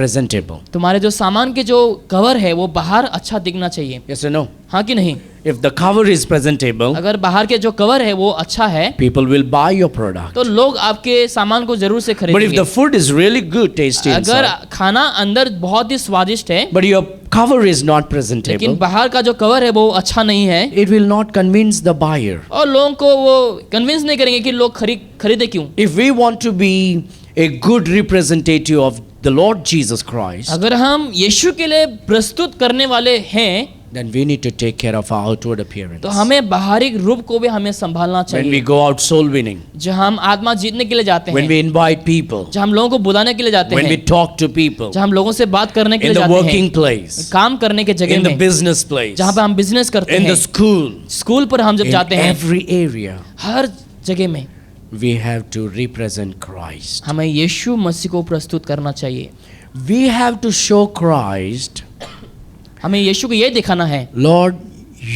presentable. तुम्हारे जो सामान के जो कवर है वो बाहर अच्छा दिखना चाहिए, Yes or no? हाँ कि नहीं? If the cover is presentable, अगर बाहर के जो कवर है वो अच्छा है people will buy your product. तो लोग आपके सामान को जरूर से But if खरीदेंगे। the food is really good, tasty अगर inside, खाना अंदर बहुत ही स्वादिष्ट है but your cover is not लेकिन presentable, बाहर का जो कवर है वो अच्छा नहीं है, it will not convince the buyer. और लोगों को वो कन्विंस नहीं करेंगे कि लोग खरीदे क्यों। If we want to be a good representative of the Lord Jesus Christ, अगर हम यीशु के लिए प्रस्तुत करने वाले हैं then we need to take care of our outward appearance. तो हमें बाहरी रूप को भी हमें संभालना When we चाहिए। go out soul winning, जब हम आत्मा जीतने के लिए जाते when हैं, we invite people, जब हम लोगों को बुलाने के लिए जाते when we हैं, talk to people, जब हम लोगों से बात करने के in लिए the जाते working हैं, place, काम करने के जगह in the में, business place, जहाँ पे हम बिजनेस करते in the हैं, school, स्कूल पर हम जब in जाते हैं, every area, हर जगह में we have to represent Christ. हमें यीशु मसीह को प्रस्तुत करना चाहिए। We have to show Christ, हमें यीशु को ये दिखाना है, Lord,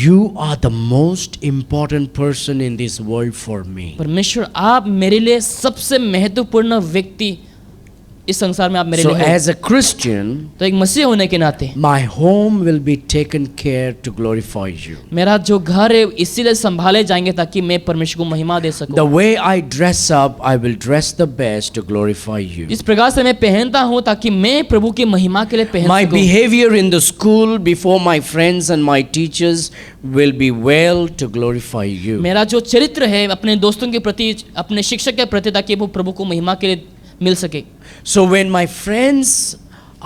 you are the most important person in this world for me. परमेश्वर आप मेरे लिए सबसे महत्वपूर्ण व्यक्ति इस संसार में आप मेरे So लिए हो। as a Christian, तो एक मसीह होने के नाते my home will be taken care to glorify you. मेरा जो घर है इसीलिए संभाले जाएंगे ताकि मैं परमेश्वर को महिमा दे सकूं। The way I dress up, I will dress the best to glorify you. इस प्रकार से मैं पहनता हूं ताकि मैं प्रभु की महिमा के लिए पहन My सकूं। behavior in the school before my friends and my teachers will be well to glorify you. मेरा जो चरित्र है अपने दोस्तों के प्रति, अपने शिक्षक के प्रति, ताकि वो प्रभु को महिमा के लिए मिल सके। So when my friends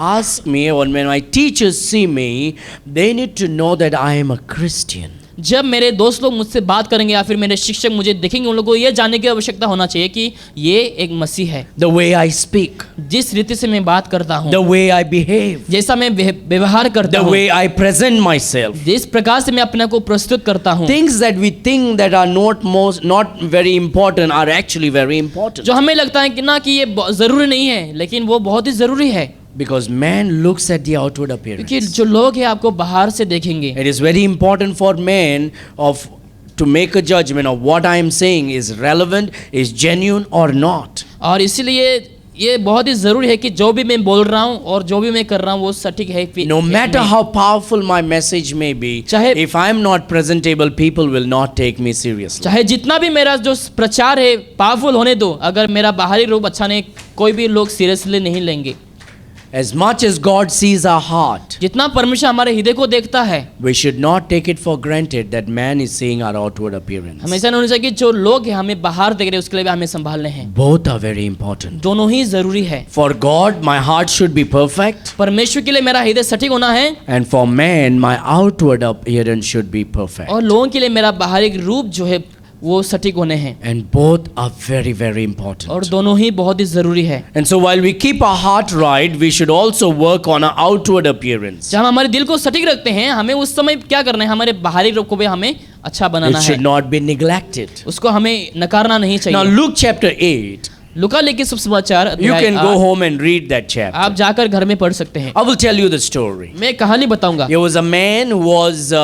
ask me or when my teachers see me, they need to know that I am a Christian. जब मेरे दोस्त लोग मुझसे बात करेंगे या फिर मेरे शिक्षक मुझे देखेंगे, उन लोगों को ये जानने की आवश्यकता होना चाहिए कि ये एक मसीह है। The way I speak, जिस रीति से मैं बात करता हूँ, the way I behave, जैसा मैं व्यवहार करता the हूँ, way I present myself. जिस प्रकार से मैं अपने को प्रस्तुत करता हूँ, Things that we think that are not very important are actually very important. जो हमें लगता है कि ना कि ये जरूरी नहीं है, लेकिन वो बहुत ही जरूरी है। Because man looks at the outward क्योंकि appearance. जो लोग हैं आपको बाहर से देखेंगे। It is very important for men to make a judgment of what I am saying is relevant, is genuine or not. और इसीलिए ये बहुत ही जरूरी है कि जो भी मैं बोल रहा हूँ और जो भी मैं कर रहा हूँ वो सटीक है। No matter how powerful my message may be, चाहे- if I am not presentable, people will not take me seriously. चाहे जितना भी मेरा जो प्रचार है पावरफुल होने दो, अगर मेरा बाहरी रूप अच्छा नहीं, कोई भी लोग सीरियसली नहीं लेंगे। As much as God sees our heart, जितना परमेश्वर हमारे हृदय को देखता है, we should not take it for granted that man is seeing our outward appearance. हमेशा नहीं होना चाहिए कि जो लोग हैं हमें बाहर देख रहे हैं उसके लिए भी हमें संभालने हैं। Both are very important. दोनों ही जरूरी है। For God, my heart should be perfect, परमेश्वर के लिए मेरा हृदय सटीक होना है, and for man, my outward appearance should be perfect. और लोगों के लिए मेरा बाहरी रूप जो है वो सटीक होने हैं। And both are very, very और important. दोनों ही बहुत ही जरूरी है। And so while we keep our heart right, we should also work on our outward appearance. जब हम हमारे दिल को सटीक रखते हैं, हमें उस समय क्या करना है, हमारे बाहरी रूप को भी हमें अच्छा बनाना It है, should not be neglected. उसको हमें नकारना नहीं Now चाहिए। Luke chapter 8, लुका लिखित सुसमाचार you अध्याय can go 8, home and read that chapter. आप जाकर घर में पढ़ सकते हैं। I will tell you the story. मैं कहानी बताऊंगा। There was a man who was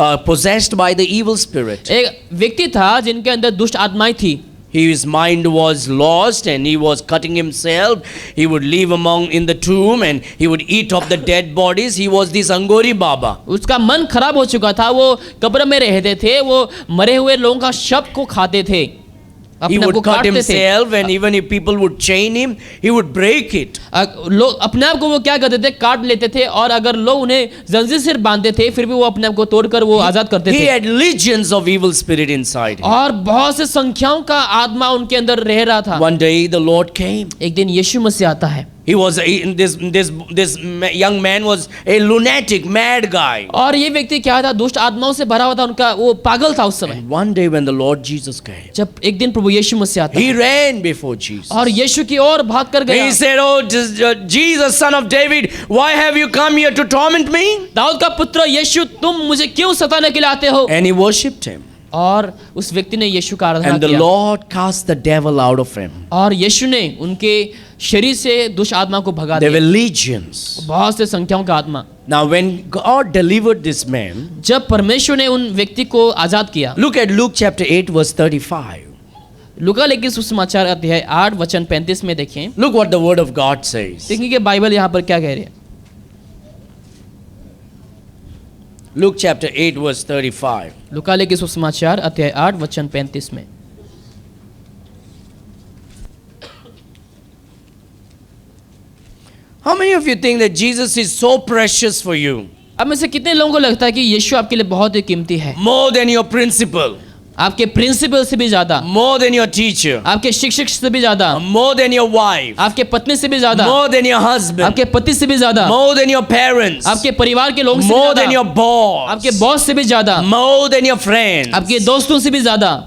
possessed by the evil spirit. एक व्यक्ति था जिनके अंदर दुष्ट आत्माएं थी। His mind was lost and he was cutting himself. He would live among in the tomb and he would eat of the dead bodies. He was this Angori Baba. उसका मन खराब हो चुका था, वो कब्र में रहते थे, वो मरे हुए लोगों का शव को खाते थे, He अपने आप would को cut काटते थे। himself and even if people would chain him, he would break it. लोग अपने आप को वो क्या करते थे, काट लेते थे, और अगर लोग उन्हें जंजीर से बांधते थे फिर भी वो अपने आप को तोड़कर वो आजाद करते He थे। had legions of evil spirit inside him. और बहुत से संख्याओं का आत्मा उनके अंदर रह रहा था। One day the Lord came. एक दिन यीशु मसीह आता है, This young man was a lunatic, mad guy. और ये व्यक्ति क्या था, दुष्ट आत्माओं से भरा हुआ था, उनका वो पागल था उस समय। And one day when the Lord Jesus came, जब एक दिन प्रभु यीशु मसीह आता he है ran before Jesus. और यीशु की ओर भाग कर गया। He said, "Oh, Jesus, son of David, why have you come here to torment me?" Dawood का पुत्र यीशु, तुम मुझे क्यों सताने के लिए आते हो? And he worshipped him. और उस व्यक्ति ने यीशु का आराधना And the किया, Lord cast the devil out of him. और यीशु ने उनके शरीर से दुष्ट आत्मा को भगा There were दिया, legions. बहुत से संख्याओं का आत्मा। Now, when God delivered this man, जब परमेश्वर ने उन व्यक्ति को आजाद किया, look at Luke chapter 8, verse 35. लूका लिखित सुसमाचार अध्याय 8 वचन 35 में देखें, Look what the word of God says. देखिए कि बाइबल यहाँ पर क्या कह रही है। Luke chapter 8 verse 35. लूका लिखित सुसमाचार अध्याय 8 वचन 35 में, How many of you think that Jesus is so precious for you? अब में से कितने लोगों को लगता है कि यीशु आपके लिए बहुत ही कीमती है, More than your principal, आपके प्रिंसिपल से भी ज्यादा, more than your teacher, आपके शिक्षक से भी ज्यादा, more than your wife, आपके पत्नी से भी ज्यादा, more than your husband, आपके पति से भी ज्यादा, more than your parents, आपके परिवार के लोगों से भी more than ज्यादा, your boss, आपके बॉस से भी ज्यादा, more than your friends. आपके दोस्तों से भी ज्यादा।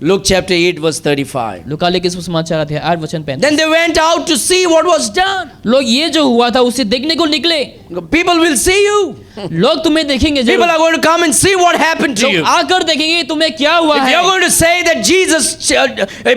Luke chapter 8 verse 35. लूका लिखित सुसमाचार अध्याय 8 वचन 35। Then they went out to see what was done. लोग ये जो हुआ था उसे देखने को निकले। People will see you. लोग तुम्हें देखेंगे, People जरूर। are going to come and see what happened to लोग you. आकर देखेंगे तुम्हें क्या हुआ If है। you're going to say that Jesus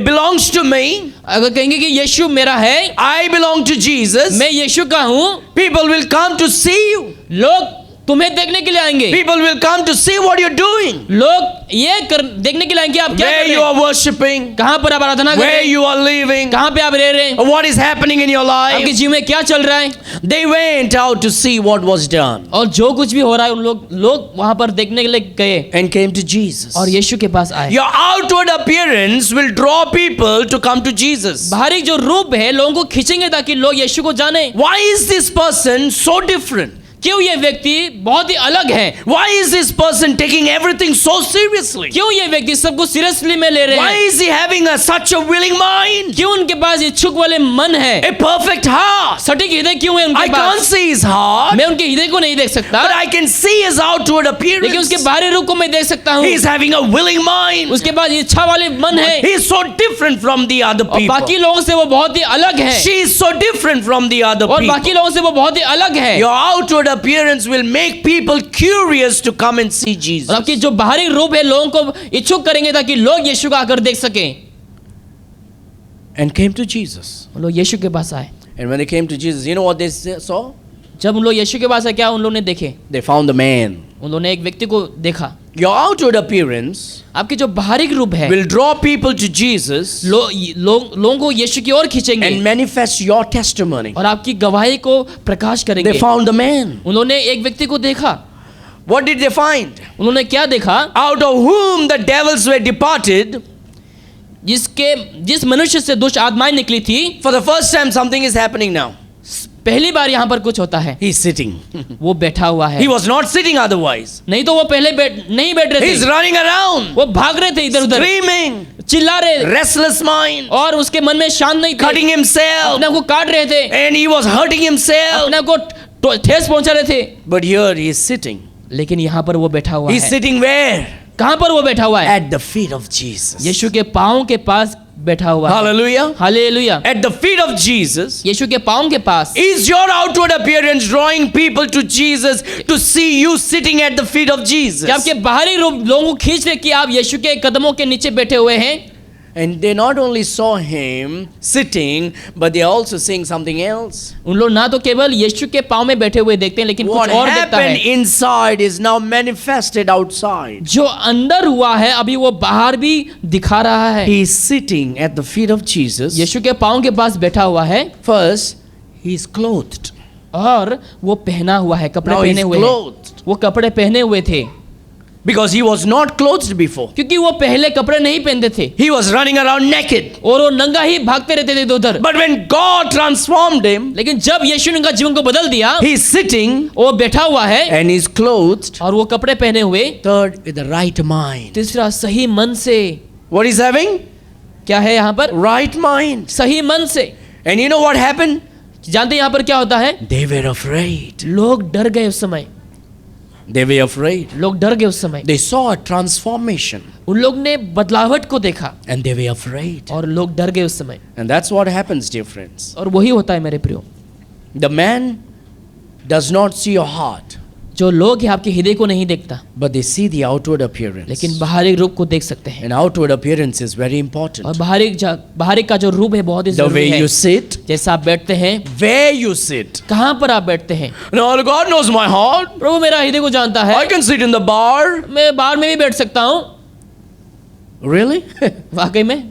belongs to me, अगर कहेंगे कि यीशु मेरा है, I belong to Jesus, मैं यीशु का हूँ, people will come to see you. लोग तुम्हें देखने के लिए आएंगे। People will come to see what you're doing. लोग देखने के लिए आएंगे आप क्या कर Where रहे you हैं, are worshiping, कहाँ पर आप आराधना कर रहे where हैं, you are living, कहाँ पे आप रह रहे हैं, what is happening in your आपके life. जीवन में क्या चल रहा है। They went out to see what was done और जो कुछ भी हो रहा है उन लोग वहां पर देखने के लिए गए and came to Jesus. और यीशु के पास आए। Your outward appearance will draw people to come to Jesus. बाहरी जो रूप है लोगों को खींचेंगे ताकि लोग यीशु को जाने। Why is this person so different? क्यों ये व्यक्ति बहुत ही अलग है, Why is this person taking everything so seriously? क्यों ये व्यक्ति सबको सीरियसली में ले रहे Why हैं, is he having such a willing mind? क्यों उनके पास इच्छुक वाले मन है, A perfect heart. सटीक हृदय क्यों है I उनके can't pass. see his heart, मैं उनके हृदय को नहीं देख सकता, but I can see his outward लेकिन appearance. उसके बाहरी रूप को मैं देख सकता हूँ। He is having a willing mind. उसके पास इच्छा वाले मन है He is so different from the other और people. बाकी लोगों से वो बहुत ही अलग है, She is so different from the other और people. बाकी लोगों से वो बहुत ही अलग है। Your outward appearance will make people curious to come and see Jesus. और आपकी जो बाहरी रूप है लोगों को इच्छुक करेंगे ताकि लोग यीशु को आकर देख सकें। And came to Jesus. उन लोग यीशु के पास आए। And when they came to Jesus, you know what they saw? जब उन लोग यीशु के पास आए क्या उन लोगों ने देखे, They found the man. उन लोगों ने एक व्यक्ति को देखा। Your outward appearance आपकी जो बाहरी रूप है will draw people to Jesus लोगों को यीशु की ओर खींचेंगे and manifest your testimony. और आपकी गवाही को प्रकाश करेंगे। They found the man. उन्होंने एक व्यक्ति को देखा। What did they find? उन्होंने क्या देखा, Out of whom the devils were departed. जिस मनुष्य से दुष्ट आत्माएं निकली थी। For the first time, something is happening now. पहली बार यहाँ पर कुछ होता है। He's sitting. वो बैठा हुआ है। He was not sitting otherwise. नहीं तो वो पहले नहीं बैठ रहे He's थे, running around, वो भाग रहे थे इधर उधर, screaming, चिल्ला रहे, restless mind, और उसके मन में शांत नहीं थे, cutting himself, अपने को काट रहे थे, and he was hurting himself. अपने को ठेस पहुंचा रहे थे। But here he is sitting. लेकिन यहाँ पर वो बैठा हुआ He's है। sitting where? कहाँ पर वो बैठा हुआ है? At the feet of Jesus. यीशु के पाँव के पास बैठा हुआ है। Hallelujah. Hallelujah. At the feet of Jesus. यीशु के पाँव के पास। Is your outward appearance drawing people to Jesus to see you sitting at the feet of Jesus? क्या आपके बाहरी रूप लोगों को खींच रहे कि आप यीशु के कदमों के नीचे बैठे हुए हैं? And they not only saw him sitting, but they are also seeing something else. उन लोग ना तो केवल यीशु के पाँव में बैठे हुए देखते हैं, लेकिन What कुछ और देखता happened है। inside is now manifested outside. जो अंदर हुआ है अभी वो बाहर भी दिखा रहा है। He is sitting at the feet of Jesus. यीशु के पाँव के पास बैठा हुआ है First, he is clothed. और वो पहना हुआ है, कपड़े Now पहने he's हुए हैं। clothed. वो कपड़े पहने हुए थे Because he was not clothed before. क्योंकि वो पहले कपड़े नहीं पहनते थे He was running around naked. और वो नंगा ही भागते रहते थे इधर उधर। But when God transformed him, लेकिन जब यीशु ने उनका जीवन को बदल दिया, he's sitting वो बैठा हुआ है and he's clothed. और वो कपड़े पहने हुए। Third, with the right mind. तीसरा, सही मन से। What is having? क्या है यहाँ पर? Right mind. सही मन से। And you know what happened? जानते हैं यहाँ पर क्या होता है? They were afraid. लोग डर गए उस समय, They were afraid. लोग डर गए उस समय। They saw a transformation उन लोग ने बदलावट को देखा and they were afraid. और लोग डर गए उस समय। And that's what happens, dear friends. और वही होता है मेरे प्रियो। The man does not see your heart, जो लोग हैं आपके हृदय को नहीं देखता, but they see the outward appearance. लेकिन बाहरी रूप को देख सकते हैं। And outward appearance is very और important. बाहरी का जो रूप है बहुत ही The जरूरी way है। you sit, जैसा आप बैठते हैं, where you sit. कहाँ पर आप बैठते हैं। No, God knows my heart. प्रभु मेरा हृदय को जानता है, I can sit in the bar. मैं बाहर में भी बैठ सकता हूँ। Really? वाकई में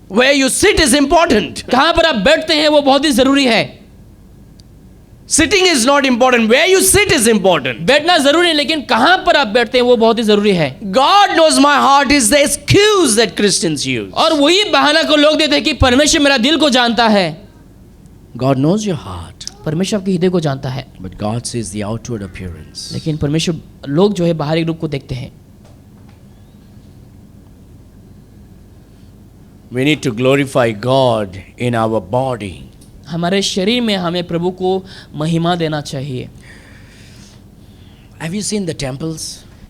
Where you sit is important. कहाँ पर आप बैठते हैं वो बहुत ही जरूरी है. Sitting is not important. Where you sit is important. बैठना जरूरी है लेकिन कहाँ पर आप बैठते हैं वो बहुत ही जरूरी है. God knows my heart is the excuse that Christians use. और वही बहाना को लोग देते हैं कि परमेश्वर मेरा दिल को जानता है. God knows your heart. परमेश्वर आपके हृदय को जानता है. But God sees the outward appearance. लेकिन परमेश्वर लोग जो है बाहरी रूप को देखते हैं. We need to glorify God in our body. हमारे शरीर में हमें प्रभु को महिमा देना चाहिए. Have you seen the temples?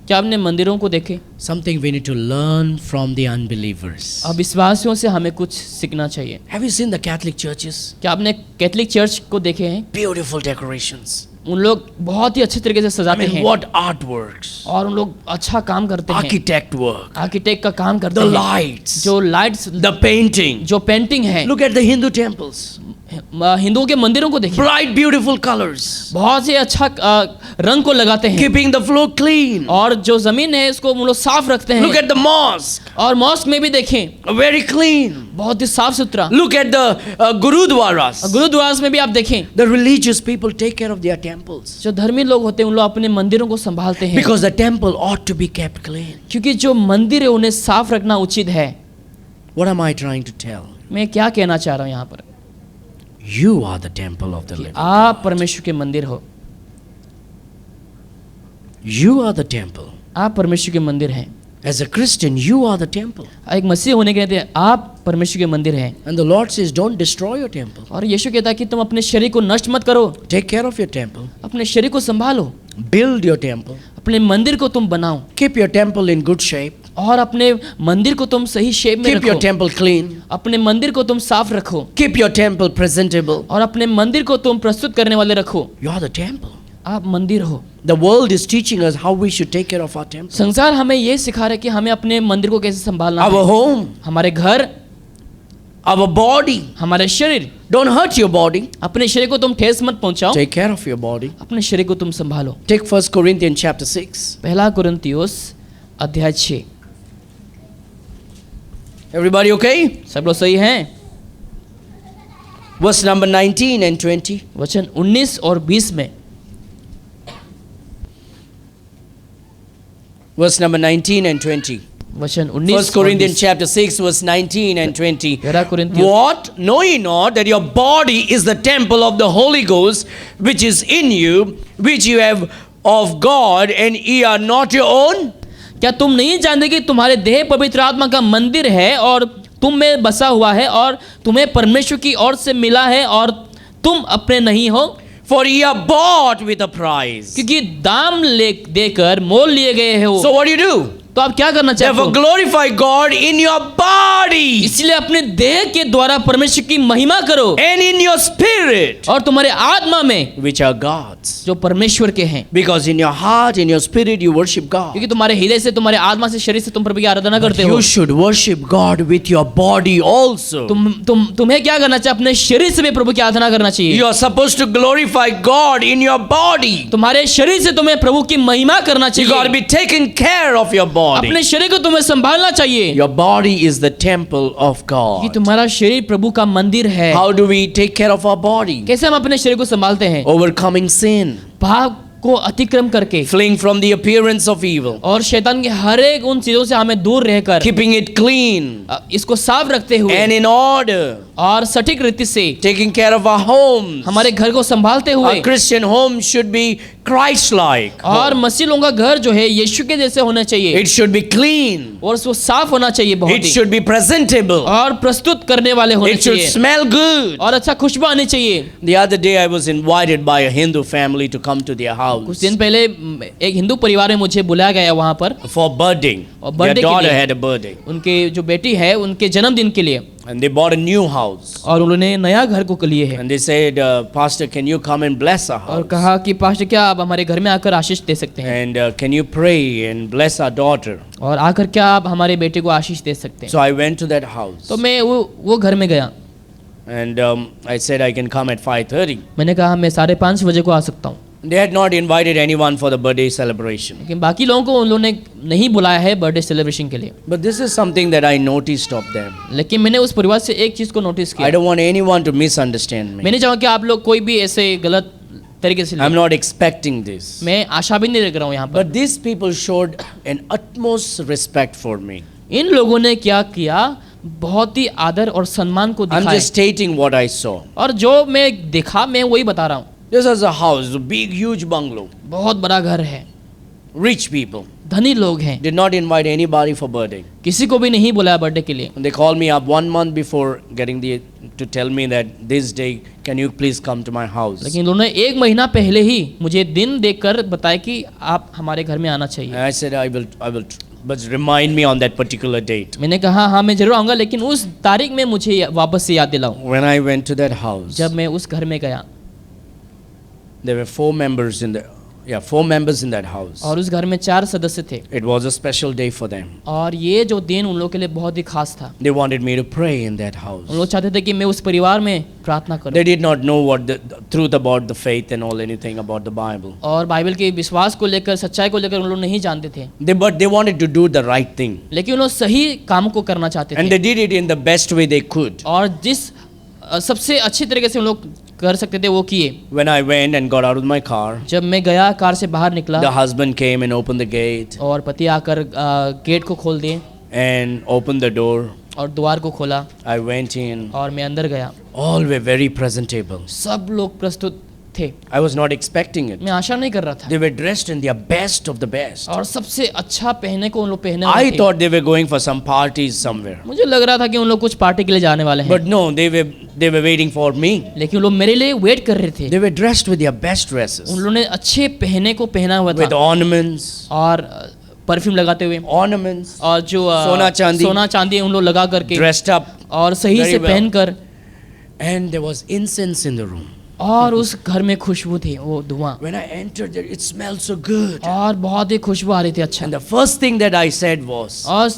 क्या आपने मंदिरों को देखे? Something we need to learn from the unbelievers. अविश्वासियों से हमें कुछ सीखना चाहिए. Have you seen the Catholic churches? क्या आपने कैथलिक चर्च को देखे हैं? Beautiful decorations. उन लोग बहुत ही अच्छे तरीके से I सजाते mean, हैं what artworks, और उन लोग अच्छा काम करते हैं. architect work, आर्किटेक्ट का काम करते the हैं. lights, जो लाइट्स, the painting. जो पेंटिंग है. Look at the Hindu temples. हिंदुओं के मंदिरों को देखिए. Bright, beautiful colors. बहुत ही अच्छा रंग को लगाते हैं. Keeping the floor clean. और जो जमीन है इसको वो लोग साफ रखते हैं. Look at the mosque. और मॉस्क में भी देखें Very clean. बहुत ही साफ सुथरा. Look at the gurudwaras. Gurdwara में भी आप देखें The religious people take care of their temples. जो धर्मी लोग होते हैं उन लोग अपने मंदिरों को संभालते हैं. Because the temple ought to be kept clean. क्योंकि जो मंदिर है उन्हें साफ रखना उचित है. What am I trying to tell? मैं क्या कहना चाह रहा हूँ यहाँ पर? You are the temple of the living. आप परमेश्वर के मंदिर हो. You are the temple. आप परमेश्वर के मंदिर हैं. As a Christian, you are the temple. एक मसीह होने के नाते आप परमेश्वर के मंदिर हैं. And the Lord says, don't destroy your temple. और यीशु कहता है कि तुम अपने शरीर को नष्ट मत करो. Take care of your temple. अपने शरीर को संभालो. Build your temple. अपने मंदिर को तुम बनाओ. Keep your temple in good shape. और अपने मंदिर को तुम सही शेप में Keep your रखो. temple clean. अपने मंदिर को तुम साफ रखो. Keep your temple presentable. और अपने मंदिर को तुम प्रस्तुत करने वाले रखो. You are the temple. आप मंदिर हो. The world is teaching us how we should take care of our temple. संसार हमें ये सिखा रहा है कि हमें अपने मंदिर को कैसे संभालना Our है. home, हमारे घर, our body. हमारे शरीर. Don't hurt your body. अपने शरीर को तुम ठेस मत पहुंचाओ. Take care of your body. अपने शरीर को तुम संभालो. Take 1 Corinthians chapter 6. पहला कुरिन्थियोस अध्याय 6. Everybody okay? सब लोग सही हैं? Verse number 19 and 20. वचन 19 और 20 में. Verse number 19 and 20. वचन 19 1 Corinthians chapter 6 verse 19 and 20. पहला कुरिन्थियोस. What? Know ye not that your body is the temple of the Holy Ghost, which is in you, which you have of God, and ye are not your own? क्या तुम नहीं जानते कि तुम्हारे देह पवित्र आत्मा का मंदिर है और तुम में बसा हुआ है और तुम्हें परमेश्वर की ओर से मिला है और तुम अपने नहीं हो? For ye are bought with a price. क्योंकि दाम देकर मोल लिए गए हो. So what do? तो आप क्या करना चाहते Therefore हो? glorify God in your body इसलिए अपने देह के द्वारा परमेश्वर की महिमा करो and in your spirit, और तुम्हारे आत्मा में which are God's. जो परमेश्वर के हैं. Because in your heart, in your spirit, you worship God. क्योंकि तुम्हारे हृदय से, तुम्हारे आत्मा से, शरीर से तुम प्रभु की आराधना करते हो. You should worship God with your body also. तुम्हें क्या करना चाहिए? अपने शरीर से भी प्रभु की आराधना करना चाहिए. You are supposed to glorify God in your body. तुम्हारे शरीर से तुम्हें प्रभु की महिमा करना You got to चाहिए. be taking care of your body. अपने शरीर को तुम्हें संभालना चाहिए. Your body is the temple of कि God. तुम्हारा शरीर प्रभु का मंदिर है. How do we take care of our body? कैसे हम अपने शरीर को संभालते हैं? Overcoming sin, पाप को अतिक्रम करके fleeing from the appearance of evil, और शैतान के हर एक उन चीजों से हमें दूर रहकर keeping it clean इसको साफ रखते हुए and in order, और सटीक रीति से taking care of our homes. हमारे घर को संभालते हुए. Our Christian home should be Christ-like. और मसीह लोगों का घर जो है यीशु के जैसे होना चाहिए It should be clean. और उसको साफ होना चाहिए बहुत It he. should be presentable. और प्रस्तुत करने वाले होने It should चाहिए smell good. और अच्छा खुशबू आनी चाहिए. The other day I was invited by a Hindu family to come to their कुछ house दिन पहले एक हिंदू परिवार में मुझे बुलाया गया वहाँ पर. for birthday. और Their birthday के daughter लिए. had a birthday उनके जो बेटी है उनके जन्मदिन के लिए. and they bought a new house. और उन्होंने नया घर को लिए है. And they said, Pastor, can you come and bless our और house? कहा कि पास्टर क्या आप हमारे घर में आकर आशीष दे सकते हैं? And can you pray and bless our daughter? और आकर क्या आप हमारे बेटे को आशीष दे सकते हैं? So I went to that house. तो मैं वो घर में गया. And I said I can come at 5:30. मैंने कहा मैं 5:30 बजे को आ सकता हूँ. They had not invited anyone for the birthday celebration. लेकिन बाकी लोगों को उन लोगों ने नहीं बुलाया है बर्थडे सेलिब्रेशन के लिए। But this is something that I noticed of them. लेकिन मैंने उस परिवार से एक चीज़ को नोटिस I किया। don't want anyone to misunderstand me. मैं नहीं चाहूँगा कि आप लोग कोई भी ऐसे गलत तरीके से I'm not expecting this. मैं आशा भी नहीं रख रहा हूँ यहाँ पर। But these people showed an utmost respect for me. इन लोगों ने क्या किया, बहुत ही आदर और सम्मान को I'm दिखाया। just stating what I saw. और जो मैं देखा मैं वही बता रहा हूँ। This was a house, a big, huge bungalow. बहुत बड़ा घर है, Rich people धनी लोग हैं, did not invite anybody for birthday. किसी को भी नहीं बुलाया बर्थडे के लिए। And they called me up 1 month before to tell me that this day, can you please come to my house? लेकिन उन्होंने एक महीना पहले ही मुझे दिन देखकर बताया कि आप हमारे घर में आना And चाहिए। I said, I will, but remind me on that particular date. मैंने कहा हाँ मैं जरूर आऊँगा, लेकिन उस तारीख में मुझे वापस से याद दिलाओ। When I went to that house, जब मैं उस घर में गया there were 4 members in that house. और उस घर में 4 सदस्य थे, It was a special day for them. और ये जो दिन उन लोगों के लिए बहुत ही खास था। They wanted me to pray in that house. उन लोग चाहते थे कि मैं उस परिवार में प्रार्थना करूं, They did not know what the truth about the faith and all anything about the Bible. और बाइबल के विश्वास को लेकर, सच्चाई को लेकर उन लोग नहीं जानते थे, But they wanted to do the right thing. लेकिन उन लोग सही काम को करना चाहते And थे, they did it in the best way they could. और जिस सबसे अच्छी तरीके से उन लोग कर सकते थे वो किए। When I went and got out of my car, जब मैं गया, कार से बाहर निकला, the husband came and opened the gate और पति आकर गेट को खोल दिए and opened the door. और द्वार को खोला, I went in. और मैं अंदर गया। All were very presentable. सब लोग प्रस्तुत थे, I was not expecting it. मैं आशा नहीं कर रहा था, They were dressed in their best of the best. और सबसे अच्छा पहने को उन लोग पहने I हुए थे। thought they were going for some parties somewhere. मुझे लग रहा था कि उन लोग कुछ पार्टी के लिए जाने वाले हैं, But no, they were waiting for me. लेकिन उन लोग मेरे लिए वेट कर रहे थे। They were dressed with their best dresses. उन लोगों ने अच्छे पहने को पहना हुआ With था, ornaments. और परफ्यूम लगाते हुए, Ornaments. और जो सोना चांदी उन लोग लगा करके, Dressed up. और सही very से well. पहनकर, And there was incense in the room. और उस घर में खुशबू थी, वो धुआं, When I entered there, it smelled so good. और बहुत ही खुशबू आ रही थी। अच्छा, And the first thing that I said was, और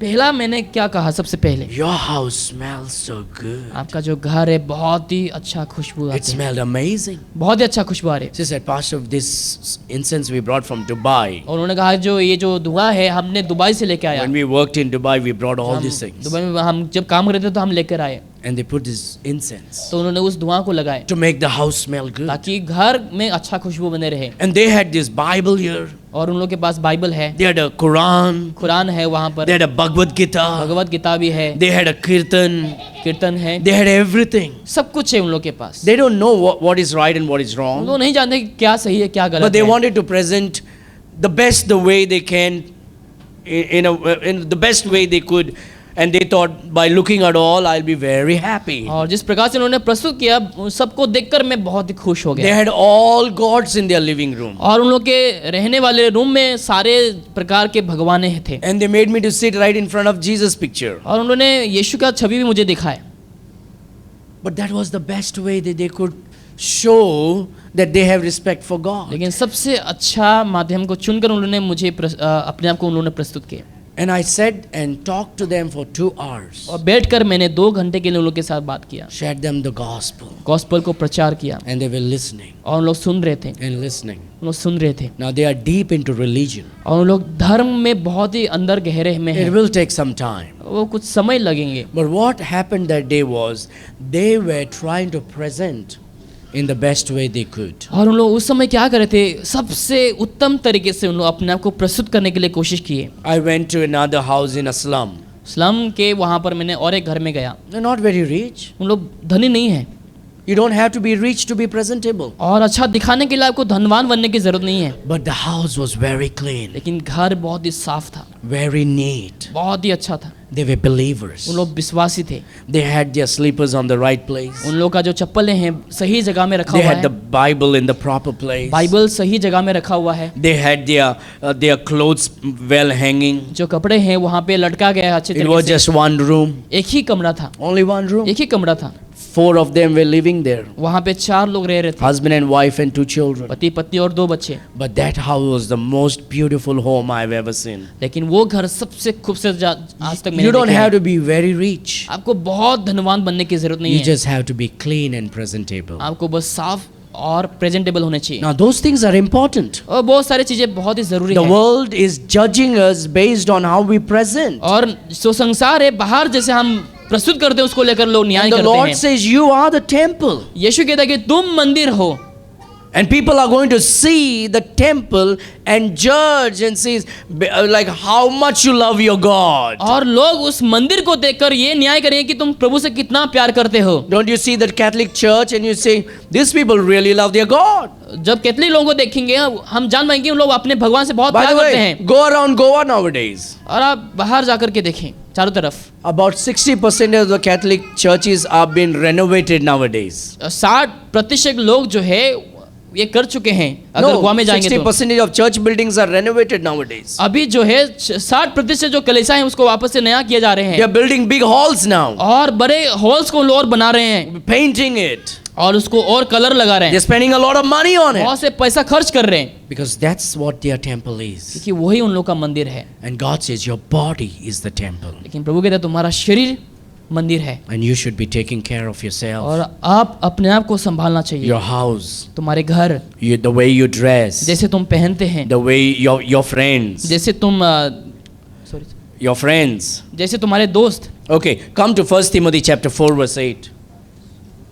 पहला मैंने क्या कहा, सबसे पहले, your house smells so good. आपका जो घर है बहुत ही अच्छा खुशबू It आती है, smelled amazing. बहुत ही अच्छा खुशबू आ रही है। She said, Pastor, this incense we brought from Dubai. और उन्होंने कहा जो ये जो धुआं है हमने दुबई से लेके आया। When we worked in Dubai, we brought all हम these things. दुबई में हम जब काम कर रहे थे तो हम लेकर आए, And they put this incense तो उन्होंने उस धुआं को लगाए to make the house smell good. ताकि घर में अच्छा खुशबू बने रहे। And they had this Bible here. और उन लोग के पास बाइबल है, They had a Quran. Quran है वहाँ पर, They had a Bhagavad Gita. Bhagavad Gita भी है, They had a Kirtan. कीर्तन है, They had everything. सब कुछ है उन लोग के पास। They don't know what is right and what is उन wrong. लोग नहीं जानते कि क्या सही है क्या But गलत they है, wanted to present the best the way they can, in the best way they could. And they thought, by looking at all, I'll be very happy. और जिस प्रकार से उन्होंने प्रस्तुत किया उन सबको देखकर मैं बहुत ही खुश हो They गया। had all gods in their living room. और उन लोग के रहने वाले रूम में सारे प्रकार के भगवाने थे, And they made me to sit right in front of Jesus' picture. और उन्होंने यीशु का छवि भी मुझे दिखाया। But that was the best way that they could show that they have respect for God. लेकिन सबसे अच्छा माध्यम को चुनकर उन्होंने मुझे अपने आप को उन्होंने प्रस्तुत किया। And I sat and talked to them for 2 hours. और बैठकर मैंने 2 घंटे के लिए उन लोग के साथ बात किया, Shared them the gospel. Gospel को प्रचार किया, And they were listening और उन लोग सुन रहे थे, and listening. उन लोग सुन रहे थे, Now they are deep into religion. और उन लोग धर्म में बहुत ही अंदर गहरे में It हैं, will take some time. वो कुछ समय लगेंगे। But what happened that day was they were trying to present in the best way they could. और उन लोग उस समय क्या कर रहे थे, सबसे उत्तम तरीके से उन लोग अपने आप को प्रस्तुत करने के लिए कोशिश किए। I went to another house in a slum. Slum के वहाँ पर मैंने और एक घर में गया, They're not very rich. उन लोग धनी नहीं है, You don't have to be rich to be presentable. और अच्छा दिखाने के लिए आपको धनवान बनने की जरूरत नहीं है, But the house was very clean, लेकिन घर बहुत ही साफ था, very neat. बहुत ही अच्छा था। They were believers. उन लोग विश्वासी थे, They had their slippers on the right place. उन लोग का जो चप्पलें हैं सही जगह में रखा They हुआ had the है, Bible in the proper place. Bible सही जगह में रखा हुआ है, They had their clothes well hanging. जो कपड़े हैं वहाँ पे लटका गया है अच्छे It was तरीके से। just one room, एक ही कमरा था, only one room. एक ही कमरा था, 4 of them were living there, वहाँ पे 4 लोग रह रहे थे, husband and wife and 2 children. पति पत्नी और 2 बच्चे। But that house was the most beautiful home I've ever seen. लेकिन वो घर सबसे खूबसूरत आज तक मैंने You don't देखा have है। to be very rich. आपको बहुत धनवान बनने की जरूरत नहीं You है, just have to be clean and presentable. आपको बस साफ और प्रेजेंटेबल होने चाहिए। Now, those things are important. और बहुत सारी चीजें बहुत ही जरूरी The है। world is judging us based on how we present. और जो संसार है बाहर जैसे हम प्रस्तुत करते हैं उसको लेकर लोग न्याय And the करते Lord हैं। says, You are the temple. यीशु कहता है कि तुम मंदिर हो। And people are going to see the temple and judge and see like how much you love your God. और लोग उस मंदिर को देखकर ये न्याय करेंगे कि तुम प्रभु से कितना प्यार करते हो। Don't you see that Catholic Church and you say, these people really love their God. जब कैथलिक लोगों को देखेंगे हम जान पाएंगे उन लोग अपने भगवान से बहुत By प्यार the करते way, हैं। go around Goa nowadays. और आप बाहर जाकर के देखें चारों तरफ About 60% of the Catholic churches are being renovated nowadays. 60% लोग जो है ये कर चुके हैं। अगर गोवा में जाएंगे तो 60% of church buildings are renovated nowadays. अभी जो है 60% जो कलीसिया है उसको वापस से नया किया जा रहे They हैं are building big halls now, और बड़े हॉल्स को और बना रहे हैं painting it. और उसको और कलर लगा रहे They're हैं, spending a lot of money on it. बहुत से पैसा खर्च कर रहे हैं Because that's what their temple is. क्योंकि वही उन लोग का मंदिर है। And God says, your body is the temple. लेकिन प्रभु कहता है तुम्हारा शरीर मंदिर है And you should be taking care of yourself, और आप अपने आप को संभालना चाहिए। your house, तुम्हारे घर, the way you dress, जैसे तुम पहनते हैं, the way your friends, जैसे तुम सॉरी your friends. जैसे तुम्हारे दोस्त। Okay, come to 1 Timothy chapter 4 verse 8.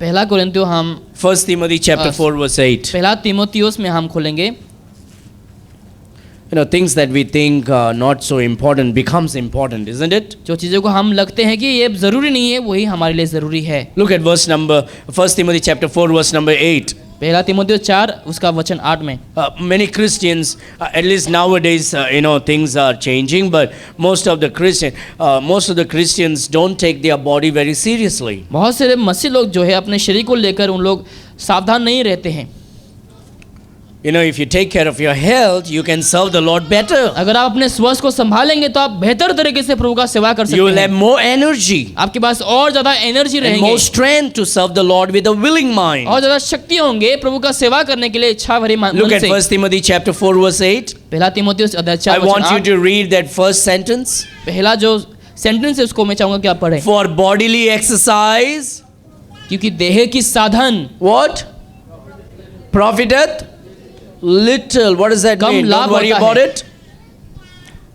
पहला कोरिन्थियों हम 1 Timothy chapter 4 verse 8. पहला तीमुथियुस में हम खोलेंगे। You know, things that we think are not so important becomes important, isn't it? जो चीज़ों को हम लगते हैं कि ये ज़रूरी नहीं है वही हमारे लिए ज़रूरी है। Look at 1 Timothy chapter 4 verse number 8. पहला तीमुथियुस 4 उसका वचन 8 में Many Christians, at least nowadays, things are changing, but most of the Christians don't take their body very seriously. बहुत सारे मसीह लोग जो है अपने शरीर को लेकर उन लोग सावधान नहीं रहते हैं। You know, if you take care of your health, you can serve the Lord better. अगर आप अपने स्वास्थ्य को संभालेंगे तो आप बेहतर तरीके से प्रभु का सेवा कर You सकते will have हैं। more energy आपके पास और ज्यादा एनर्जी and रहेंगे more strength to serve the Lord with a willing mind. और ज्यादा शक्ति होंगे प्रभु का सेवा करने के लिए इच्छा भरी मन Look at से। 1 Timothy chapter 4 verse 8. पहला तीमुथियुस अध्याय 4 I want you वचन 8 to read that first sentence. पहला जो सेंटेंस है उसको मैं चाहूंगा कि आप पढ़ें। For bodily exercise, क्योंकि देह की साधन what? Profiteth little. What does that come mean? लाभ Don't worry होता about है। it.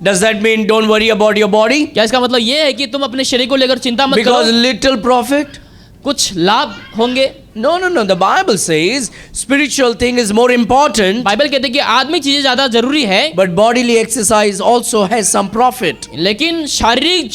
Does that mean don't worry about your body? क्या इसका मतलब ये है कि तुम अपने शरीर को लेकर चिंता मत Because करो, little profit? कुछ लाभ होंगे। No. The Bible says spiritual thing is more important, Bible कहते हैं कि आत्मिक चीजें ज्यादा जरूरी है, but bodily exercise also has some profit. लेकिन शारीरिक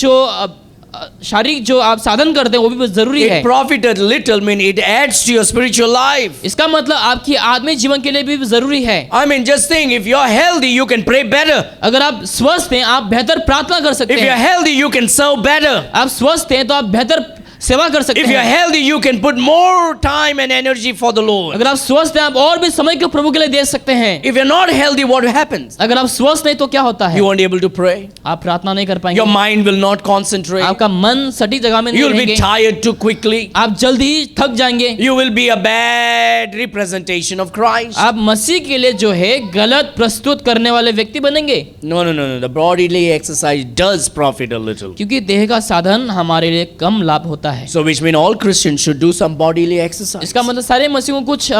जो आप साधन करते हैं वो भी जरूरी है। It profited little mean it adds to your spiritual life. इसका मतलब आपकी आत्मिक जीवन के लिए भी जरूरी है। I mean, just think, if you're healthy, you can pray better. अगर आप स्वस्थ हैं आप बेहतर प्रार्थना कर सकते If you're हैं। healthy, you can serve better. आप स्वस्थ हैं तो आप बेहतर सेवा कर सकते If you're हैं। healthy, you can put more time and energy for the Lord. अगर आप स्वस्थ हैं आप और भी समय को प्रभु के लिए दे सकते हैं। If you're not healthy, what happens? अगर आप स्वस्थ नहीं तो क्या होता है? You won't be able to pray. आप प्रार्थना नहीं कर पाएंगे। Your mind will not concentrate. आपका मन सटीक जगह में नहीं You'll be रहेंगे। tired too quickly. आप जल्दी ही थक जाएंगे। You will be a bad representation of Christ. आप मसीह के लिए जो है गलत प्रस्तुत करने वाले व्यक्ति बनेंगे। No. The bodily exercise does profit a little. क्योंकि देह का साधन हमारे लिए कम लाभ होता है। So which means all Christians should do some bodily exercise. इसका मतलब सारे मसीहों को कुछ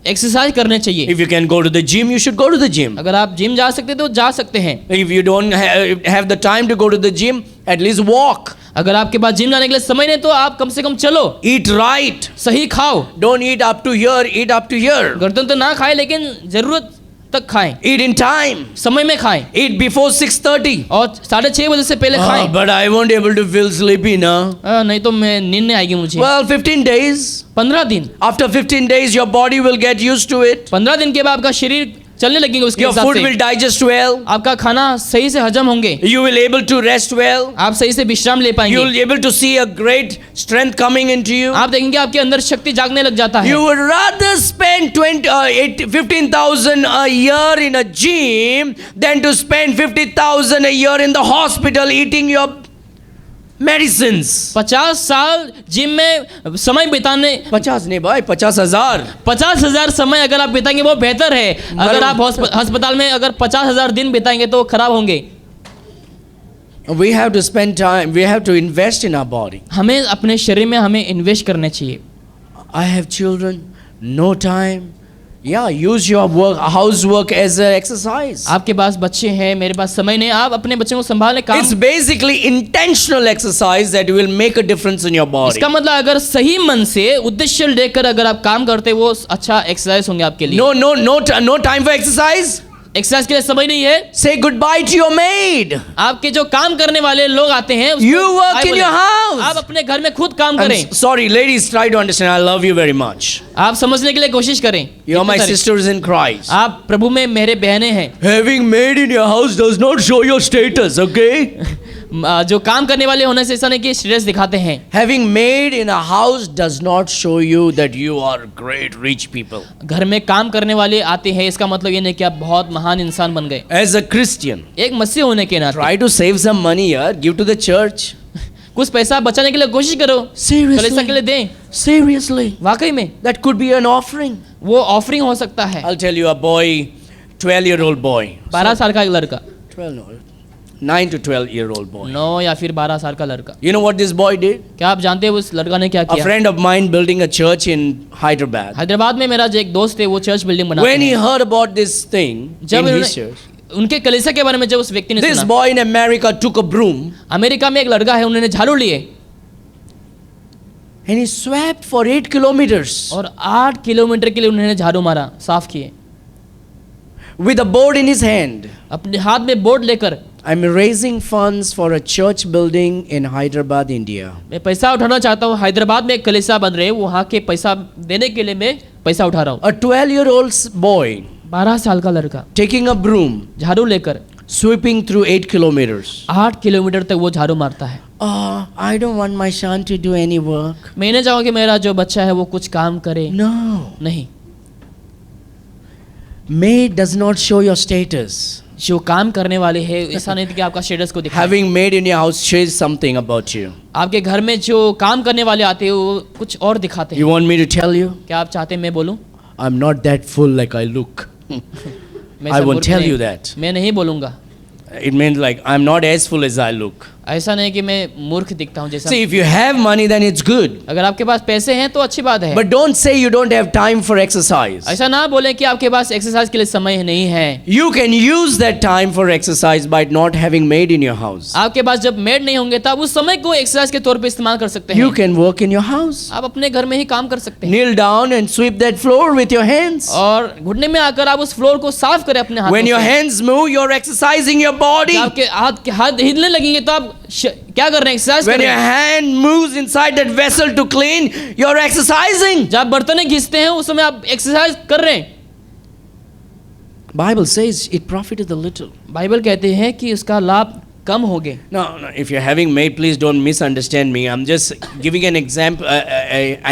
एक्सरसाइज करने चाहिए। If you can go to the gym, you should go to the gym. अगर आप जिम जा सकते तो जा सकते हैं। If you don't have the time to go to the gym, at least walk. अगर आपके पास जिम जाने के लिए समय नहीं तो आप कम से कम चलो, Eat right. सही खाओ। Don't eat up to here, eat up to here. गर्दन तो ना खाए लेकिन जरूरत तक खाएं, Eat in time. समय में खाएं Eat before 6:30. और 6:30 बजे से पहले खाएं। But I won't able to feel sleepy now. नहीं तो मैं नींद नहीं आएगी मुझे। Well, 15 days. 15 दिन, After 15 days, your body will get used to it. 15 दिन के बाद आपका शरीर चलने लगेंगे उसके Your हिसाब food से। will digest well. आपका खाना सही से हजम होंगे, You will able to rest well. आप सही से विश्राम ले You पाएंगे। will able to see a great strength coming into you. आप देखेंगे आपके अंदर शक्ति जागने लग जाता है। You would rather spend 15,000 a year in a gym than to spend 50,000 a year in the hospital eating your medicines. 50 साल जिम में समय बिताने 50 नहीं भाई, 50,000. 50,000 समय अगर आप बिताएंगे वो बेहतर है। अगर आप अस्पताल में अगर 50,000 दिन बिताएंगे तो खराब होंगे। We have to spend time. We have to invest in our body. हमें अपने शरीर में हमें इन्वेस्ट करने चाहिए। I have children. No time. Yeah, use your work, housework as an exercise. आपके पास बच्चे हैं, मेरे पास समय नहीं, आप अपने बच्चों को संभालें, काम। It's basically intentional exercise that will make a difference in your body. इसका मतलब अगर सही मन से उद्देश्य लेकर अगर आप काम करते वो अच्छा एक्सरसाइज होंगे आपके लिए। No time for exercise. Exercise के लिए समय नहीं है। Say goodbye to your maid. आपके जो काम करने वाले लोग आते हैं उसको You work bye in बोलें। your house. आप अपने घर में खुद काम I'm करें। sorry, ladies, try to understand. I love you very much. आप समझने के लिए कोशिश करें। You are my इतने सारे- sisters in Christ. आप प्रभु में मेरे बहनें हैं। Having maid in your house does not show your status, okay? जो काम करने वाले होने से ऐसा नहीं कि स्टेटस दिखाते हैं। Having maid in a house does not show you that you are great rich people. घर में काम करने वाले आते हैं इसका मतलब ये नहीं कि आप बहुत महान इंसान बन गए। As a Christian, एक मसीह होने के नाते try to save some money here, give to the church. कुछ पैसा बचाने के लिए कोशिश करो, कलीसिया के लिए दें। Seriously. वाकई में That could be an offering. वो ऑफरिंग हो सकता है। I'll tell you, a boy, 12-year-old boy. 12 साल का एक लड़का, 9 to 12-year-old boy. 9 या फिर 12 साल का लड़का। You know what this boy did? क्या आप जानते हैं उस लड़का ने क्या A किया? friend of mine building a church in Hyderabad. Hyderabad में मेरा जो एक दोस्त है वो चर्च बिल्डिंग बनाते When he हैं। heard about this thing जब in his church, उनके कलीसिया के बारे में जब उस व्यक्ति ने this सुना, boy in America took a broom America में एक लड़का है, उन्होंने झाड़ू लिए and he swept for 8 kilometers और 8 किलोमीटर के लिए उन्होंने झाड़ू मारा, साफ किए, with a board in his hand. अपने हाथ में बोर्ड लेकर। I'm raising funds for a church building in Hyderabad, India. मैं पैसा उठाना चाहता हूँ, हैदराबाद में एक कलीसिया बन रहे हैं, वहाँ के पैसा देने के लिए मैं पैसा उठा रहा हूँ। A 12-year-old boy 12 साल का लड़का taking a broom, झाड़ू लेकर sweeping through 8 kilometers. 8 किलोमीटर तक वो झाड़ू मारता है। I don't want my son to do any work. मैं नहीं चाहूँगा कि मेरा जो बच्चा है वो कुछ काम करे। No. नहीं, Maid does not show your status. जो काम करने वाले हैं ऐसा नहीं कि आपका स्टेटस को दिखाए। Having maid in your house says something about you. आपके घर में जो काम करने वाले आते हैं वो कुछ और दिखाते हैं। You want me to tell you? क्या आप चाहते हैं मैं बोलूं? I'm not that full like I look. मैं I सब won't मूर्ख tell नहीं- you that. मैं नहीं बोलूंगा। It means like I'm not as full as I look. ऐसा नहीं कि मैं मूर्ख दिखता हूँ जैसा। See, if you have money, then it's good. अगर आपके पास पैसे हैं तो अच्छी बात है। But don't say you don't have time for exercise. ऐसा ना बोले कि आपके पास एक्सरसाइज के लिए समय नहीं है। You can use that time for exercise by not having maid in your house. आपके पास जब मेड नहीं होंगे तब उस समय को एक्सरसाइज के तौर पे इस्तेमाल कर सकते हैं। You can work in your house. आप अपने घर में ही काम कर सकते हैं Kneel down and sweep that floor with your hands. और घुटने में आकर आप उस फ्लोर को साफ करें अपने हाथों When your से। hands move, you're exercising your body. जब आपके हाथ हिलने लगेंगे तो आप क्या कर रहे हैं? एक्सरसाइज When कर your रहे हैं। hand moves inside that vessel to clean, you're exercising. जब बर्तन घिसते हैं उस समय आप एक्सरसाइज कर रहे हैं। Bible says it profited a little. Bible कहते हैं कि उसका लाभ कम हो गए। No, if you're having maid, please don't misunderstand me. I'm just giving an example,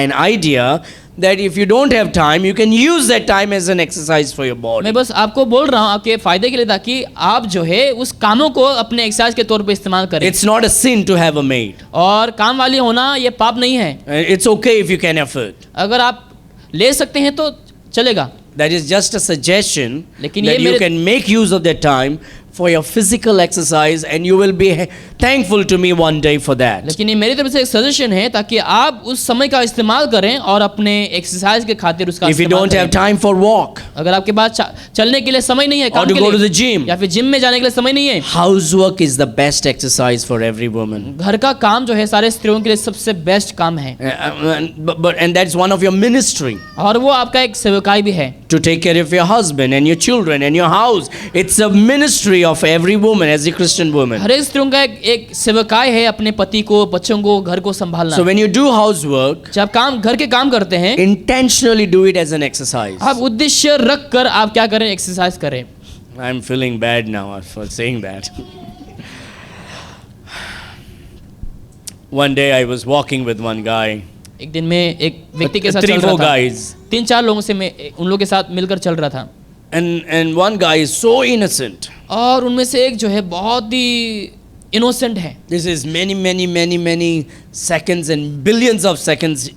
an idea that if you don't have time, you can use that time as an exercise for your body. मैं बस आपको बोल रहा हूँ आपके फायदे के लिए ताकि आप जो है उस कामों को अपने एक्सरसाइज के तौर पे इस्तेमाल करें। It's not a sin to have a maid. और काम वाली होना ये पाप नहीं है। It's okay if you can afford. अगर आप ले सकते हैं तो चलेगा। That is just a suggestion लेकिन that ये you मेरे- can make use of that time for your physical exercise, and you will be thankful to me one day for that. लेकिन ये मेरी तरफ से एक सजेशन है ताकि आप उस समय का इस्तेमाल करें और अपने एक्सरसाइज के खातिर उसका If you इस्तेमाल don't have करें। time for walk, अगर आपके पास चलने के लिए समय नहीं है, काम to के go to लिए the gym, या फिर जिम में जाने के लिए समय नहीं है, housework is the best exercise for every woman. घर का काम जो है सारे स्त्रियों के लिए सबसे बेस्ट काम है And that's one of your ministry, और वो आपका एक सेवकाई भी है। to take care of your husband and your children and your house. It's a ministry of every woman as a Christian woman. हर एक स्त्रियों का एक सेवकाई है अपने पति को, बच्चों को, घर को संभालना। So when you do housework, जब काम घर के काम करते हैं intentionally do it as an exercise. आप उद्देश्य रख कर आप क्या करें? एक्सरसाइज करें। I'm feeling bad now for saying that. One day I was walking with one guy. एक दिन मैं एक व्यक्ति के साथ Three, चल रहा four था। guys. 3-4 लोगों से मैं उन लोगों के साथ मिलकर चल रहा था And one guy is so innocent. और उनमें से एक जो है बहुत ही इनोसेंट है। This is many seconds and billions of seconds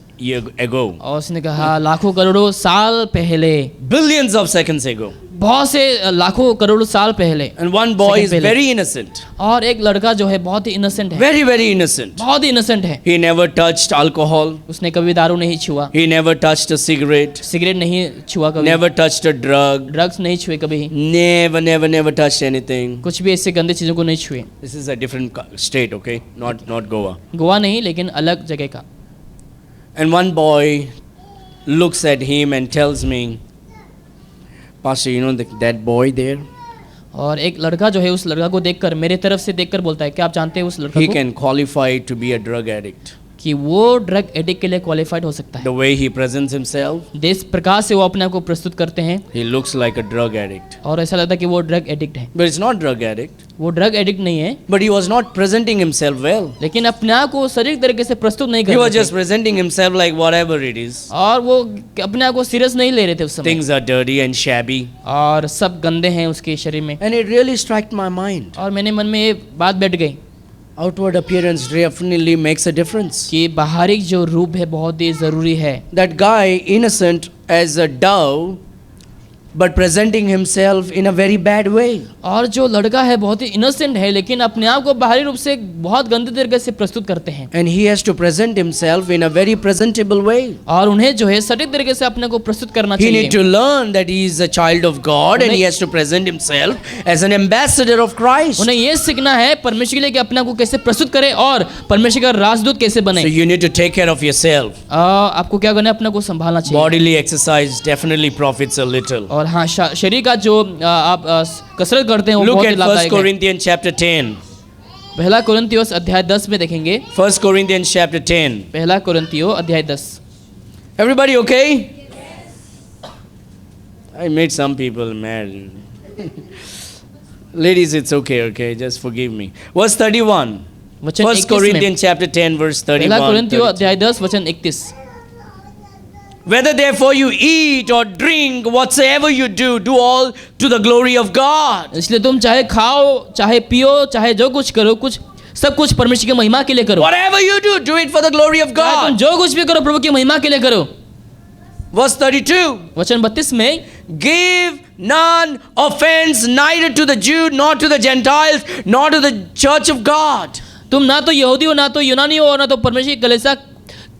ago. और उसने कहा लाखों करोड़ों साल पहले, Billions of seconds ago. बहुत से लाखों करोड़ों साल पहले। And one boy Second is पहले। very innocent. और एक लड़का जो है बहुत ही इनोसेंट है, Very, very innocent. बहुत ही इनोसेंट है। He never touched alcohol. उसने कभी दारू नहीं छुआ, He never touched a cigarette. Cigarette नहीं छुआ कभी, Never touched a drug. Drugs नहीं छुए कभी, Never touched anything. कुछ भी ऐसे गंदे चीज़ों को नहीं छुए। This is a different state, okay? Not Goa. Goa नहीं, लेकिन अलग जगह का। And one boy looks at him and tells me, Pastor, you know that boy there? और एक लड़का जो है उस लड़का को देखकर, मेरे तरफ से देखकर बोलता है, क्या आप जानते हैं उस लड़का He को can qualify to be a drug addict. कि वो ड्रग एडिक्ट के लिए क्वालिफाइड हो सकता है। The way he presents himself, जिस प्रकार से वो अपने आप को प्रस्तुत करते हैं, he looks like a drug addict. और ऐसा लगता है कि वो ड्रग एडिक्ट है। But it's not drug addict. वो ड्रग एडिक्ट नहीं है, But he was not presenting himself well. लेकिन अपने आप को सही तरीके से प्रस्तुत नहीं कर He was रहे just थे, presenting himself like whatever it is. और वो अपने आप को सीरियस नहीं ले रहे थे उस समय, Things are dirty and shabby. और सब गंदे हैं उसके शरीर में। And it really struck my mind. और मेरे मन में ये बात बैठ गई Outward appearance definitely makes a difference. कि बाहरी जो रूप है बहुत ही ज़रूरी है। That guy, innocent as a dove, but presenting himself in a very bad way. और जो लड़का है बहुत ही इनोसेंट है, लेकिन अपने आप को बाहरी रूप से बहुत गंदे तरीके से प्रस्तुत करते हैं, And he has to present himself in a very presentable way. और उन्हें जो है सटीक तरीके से अपने को प्रस्तुत करना He चाहिए। need to learn that he is a child of God and he has to present himself as an ambassador of Christ. उन्हें ये सीखना है परमेश्वर के लिए कि अपने आप को कैसे प्रस्तुत करें और परमेश्वर का राजदूत कैसे बने। So you need to take care of yourself. आपको क्या करना है, अपने को संभालना चाहिए। Bodily exercise definitely profits a little. और हाँ, शरीर का जो आप कसरत करते हैं वो Look बहुत ही at 1 लाभदायक है। Corinthians chapter 10. पहला कोरिन्थियोस अध्याय 10 में देखेंगे। 1 Corinthians chapter 10. पहला कोरिन्थियो अध्याय 10। Everybody okay? I made some people mad. Ladies, it's okay, just forgive me. Verse 31. वचन 1 31 में। Corinthians chapter 10 verse पहला 31. कोरिन्थियो 32. अध्याय 10 वचन 31। Whether therefore you eat or drink, whatsoever you do, do all to the glory of God. इसलिए तुम चाहे खाओ, चाहे पियो, चाहे जो कुछ करो, सब कुछ परमेश्वर की महिमा के लिए करो। Whatever you do it for the glory of चाहे तुम God. जो कुछ भी करो प्रभु की महिमा के लिए करो। Verse 32. वचन 32 में, Give none offense neither to the Jew nor to the Gentiles nor to the church of God. तुम ना तो यहूदी हो, ना तो यूनानी हो, और ना तो परमेश्वर की कलीसिया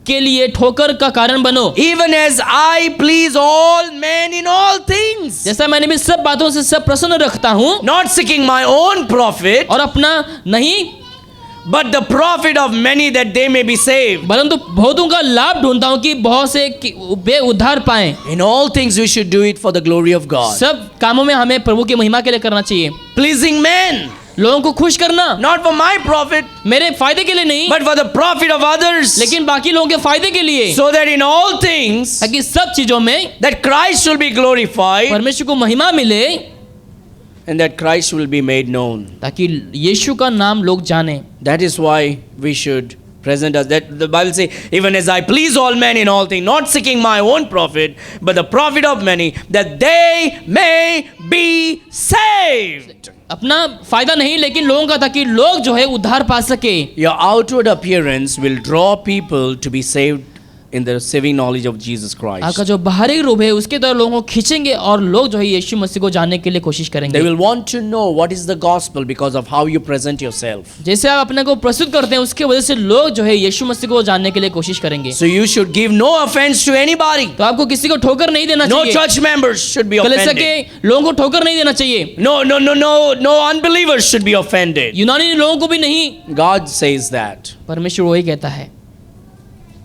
के लिए ठोकर का कारण बनो, Even as I please all men in all things. जैसा मैंने भी सब बातों से सब प्रसन्न रखता हूँ, Not seeking my own profit, और अपना नहीं but the profit of many that they may be saved. परंतु बहुतों का लाभ ढूंढता हूँ कि बहुत से वे उद्धार पाएं। In all things we should do it for the glory of God. सब कामों में हमें प्रभु की महिमा के लिए करना चाहिए। Pleasing men, लोगों को खुश करना, not for my profit, मेरे फायदे के लिए नहीं, but for the profit of others. लेकिन बाकी लोगों के फायदे के लिए, So that in all things, ताकि सब चीजों में that Christ will be glorified परमेश्वर को महिमा मिले, and that Christ will be made known. ताकि यीशु का नाम लोग जाने। That is why we should present us. That the Bible says, even as I please all men in all things, not seeking my own profit, but the profit of many, that they may be saved. अपना फायदा नहीं, लेकिन लोगों का, ताकि लोग जो है उद्धार पा सके। Your outward appearance will draw people to be saved in the saving knowledge of Jesus Christ. आपका जो बाहरी रूप है उसके द्वारा लोगों को खींचेंगे, और लोग जो है यीशु मसीह को जानने के लिए कोशिश They करेंगे। will want to know what is the gospel because of how you present yourself. जैसे आप अपने को प्रस्तुत करते हैं, उसके वजह से लोग जो है यीशु मसीह को जानने के लिए कोशिश करेंगे। So you should give no offense to anybody. तो आपको किसी को ठोकर नहीं देना No चाहिए। church members should be कलीसिया offended. के लोगों को ठोकर नहीं देना चाहिए। No unbelievers should be offended. यूनानी लोगों को भी नहीं। God says that. परमेश्वर वही कहता है।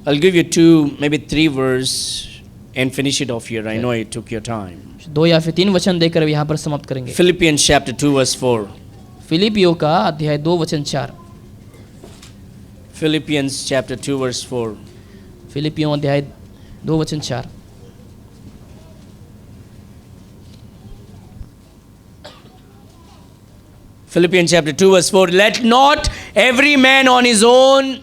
I'll give you 2, maybe 3 verse and finish it off here. I know it took your time. 2 या फिर 3 वचन देकर यहाँ पर समाप्त करेंगे। Philippians chapter 2 verse 4. फिलिपियों का अध्याय 2 वचन 4। Philippians chapter 2 verse 4. फिलिपियों अध्याय 2 वचन 4। Philippians chapter 2 verse 4. Let not every man on his own,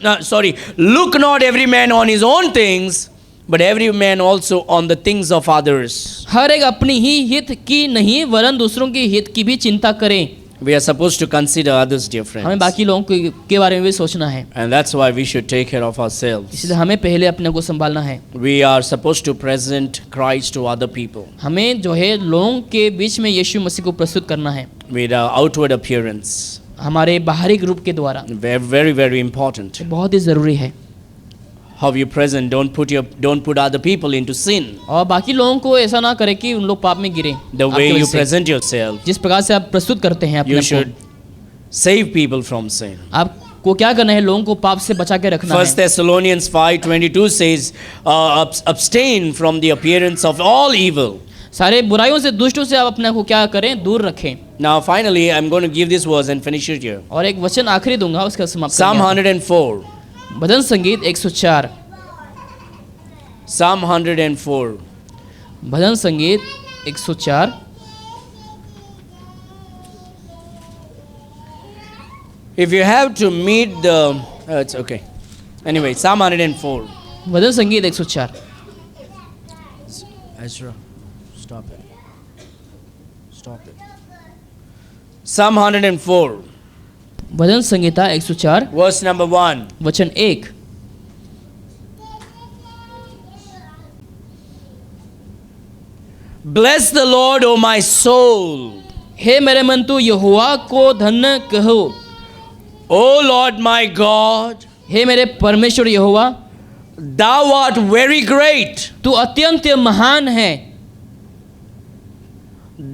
look not every man on his own things, but every man also on the things of others. हर एक अपनी ही हित की नहीं, वरन दूसरों के हित की भी चिंता करें। We are supposed to consider others, dear हमें friends. बाकी लोगों के बारे में भी सोचना है, And that's why we should take care of ourselves. इसलिए हमें पहले अपने को संभालना है। We are supposed to present Christ to other people हमें जो है लोगों के बीच में यीशु मसीह को प्रस्तुत करना है, with our outward appearance. हमारे बाहरी रूप के द्वारा। Very, very, very important. ये बहुत ही ज़रूरी है। How you present, don't put other people into sin. और बाकी लोगों को ऐसा ना करें कि उन लोग पाप में गिरे। The आपकी way वजह you से। present yourself, जिस प्रकार से आप प्रस्तुत करते हैं अपने you को, should save people from sin. आपको क्या करना है, लोगों को पाप से बचा के रखना First है। Thessalonians 5:22 says, abstain from the appearance of all evil. सारे बुराइयों से, दुष्टों से आप अपने को क्या करें, दूर रखें। Now finally, I'm going to give this verse and finish it here. और एक वचन आखिरी दूंगा, उसका समाप्त Psalm करेंगे। 104. भजन संगीत 104। Psalm 104. भजन संगीत 104। If you have to meet the, it's okay. Anyway, Psalm 104. भजन संगीत 104। Ezra, stop it. Stop it. Psalm 104, bhajan Sangeeta 104 verse number 1. वचन 1। Bless the Lord, O my soul. हे मेरे मन तू यहोवा को धन्य कहो। O Lord my God, हे मेरे परमेश्वर यहोवा, thou art very great. तू अत्यंत महान है।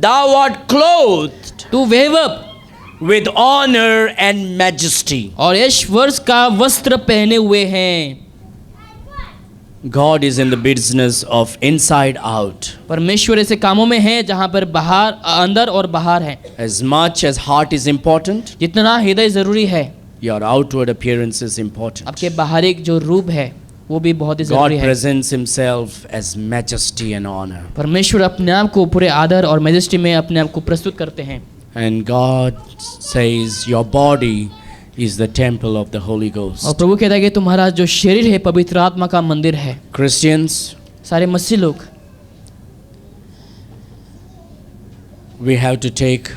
Thou art clothed तू वैभव with honor and majesty. और ऐश्वर्य का वस्त्र पहने हुए हैं। God is in the business of inside out. परमेश्वर ऐसे कामों में है जहाँ पर बाहर, अंदर और बाहर है। As much as heart is important, जितना हृदय जरूरी है, your outward appearance is important. आपके बाहरी जो रूप है वो भी बहुत ही God जरूरी है। presents himself as majesty and honor. परमेश्वर अपने आप को पूरे आदर और मेजेस्टी में अपने आप को प्रस्तुत करते हैं। And God says your body is the temple of the Holy और Ghost. प्रभु कहता है कि तुम्हारा जो शरीर है पवित्र आत्मा का मंदिर है। Christians, सारे मसीह लोग, we have to take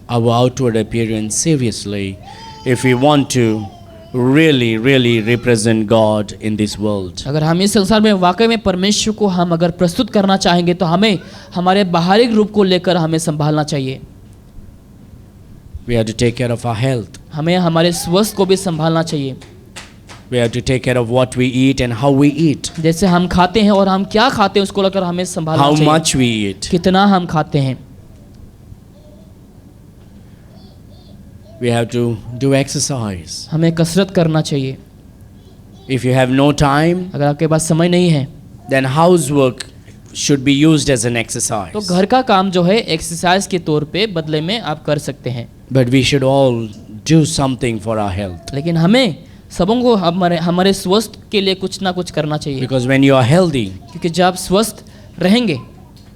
our outward appearance seriously if we want to really represent God in this world. अगर हम इस संसार में वाकई में परमेश्वर को हम अगर प्रस्तुत करना चाहेंगे तो हमें हमारे बाहरी रूप को लेकर हमें संभालना चाहिए। We have to take care of our health. हमें हमारे स्वास्थ्य को भी संभालना चाहिए। We have to take care of what we eat and how we eat. जैसे हम खाते हैं और हम क्या खाते हैं उसको लेकर हमें संभालना How चाहिए। much we eat. कितना हम खाते हैं। We have to do exercise. हमें कसरत करना चाहिए। If you have no time, अगर आपके पास समय नहीं है then housework should be used as an तो exercise. घर का काम जो है एक्सरसाइज के तौर पे बदले में आप कर सकते हैं। But we should all do something for our health. लेकिन हमें सबों को हमारे स्वास्थ्य के लिए कुछ ना कुछ करना चाहिए, Because when you are healthy, क्योंकि जब आप स्वस्थ रहेंगे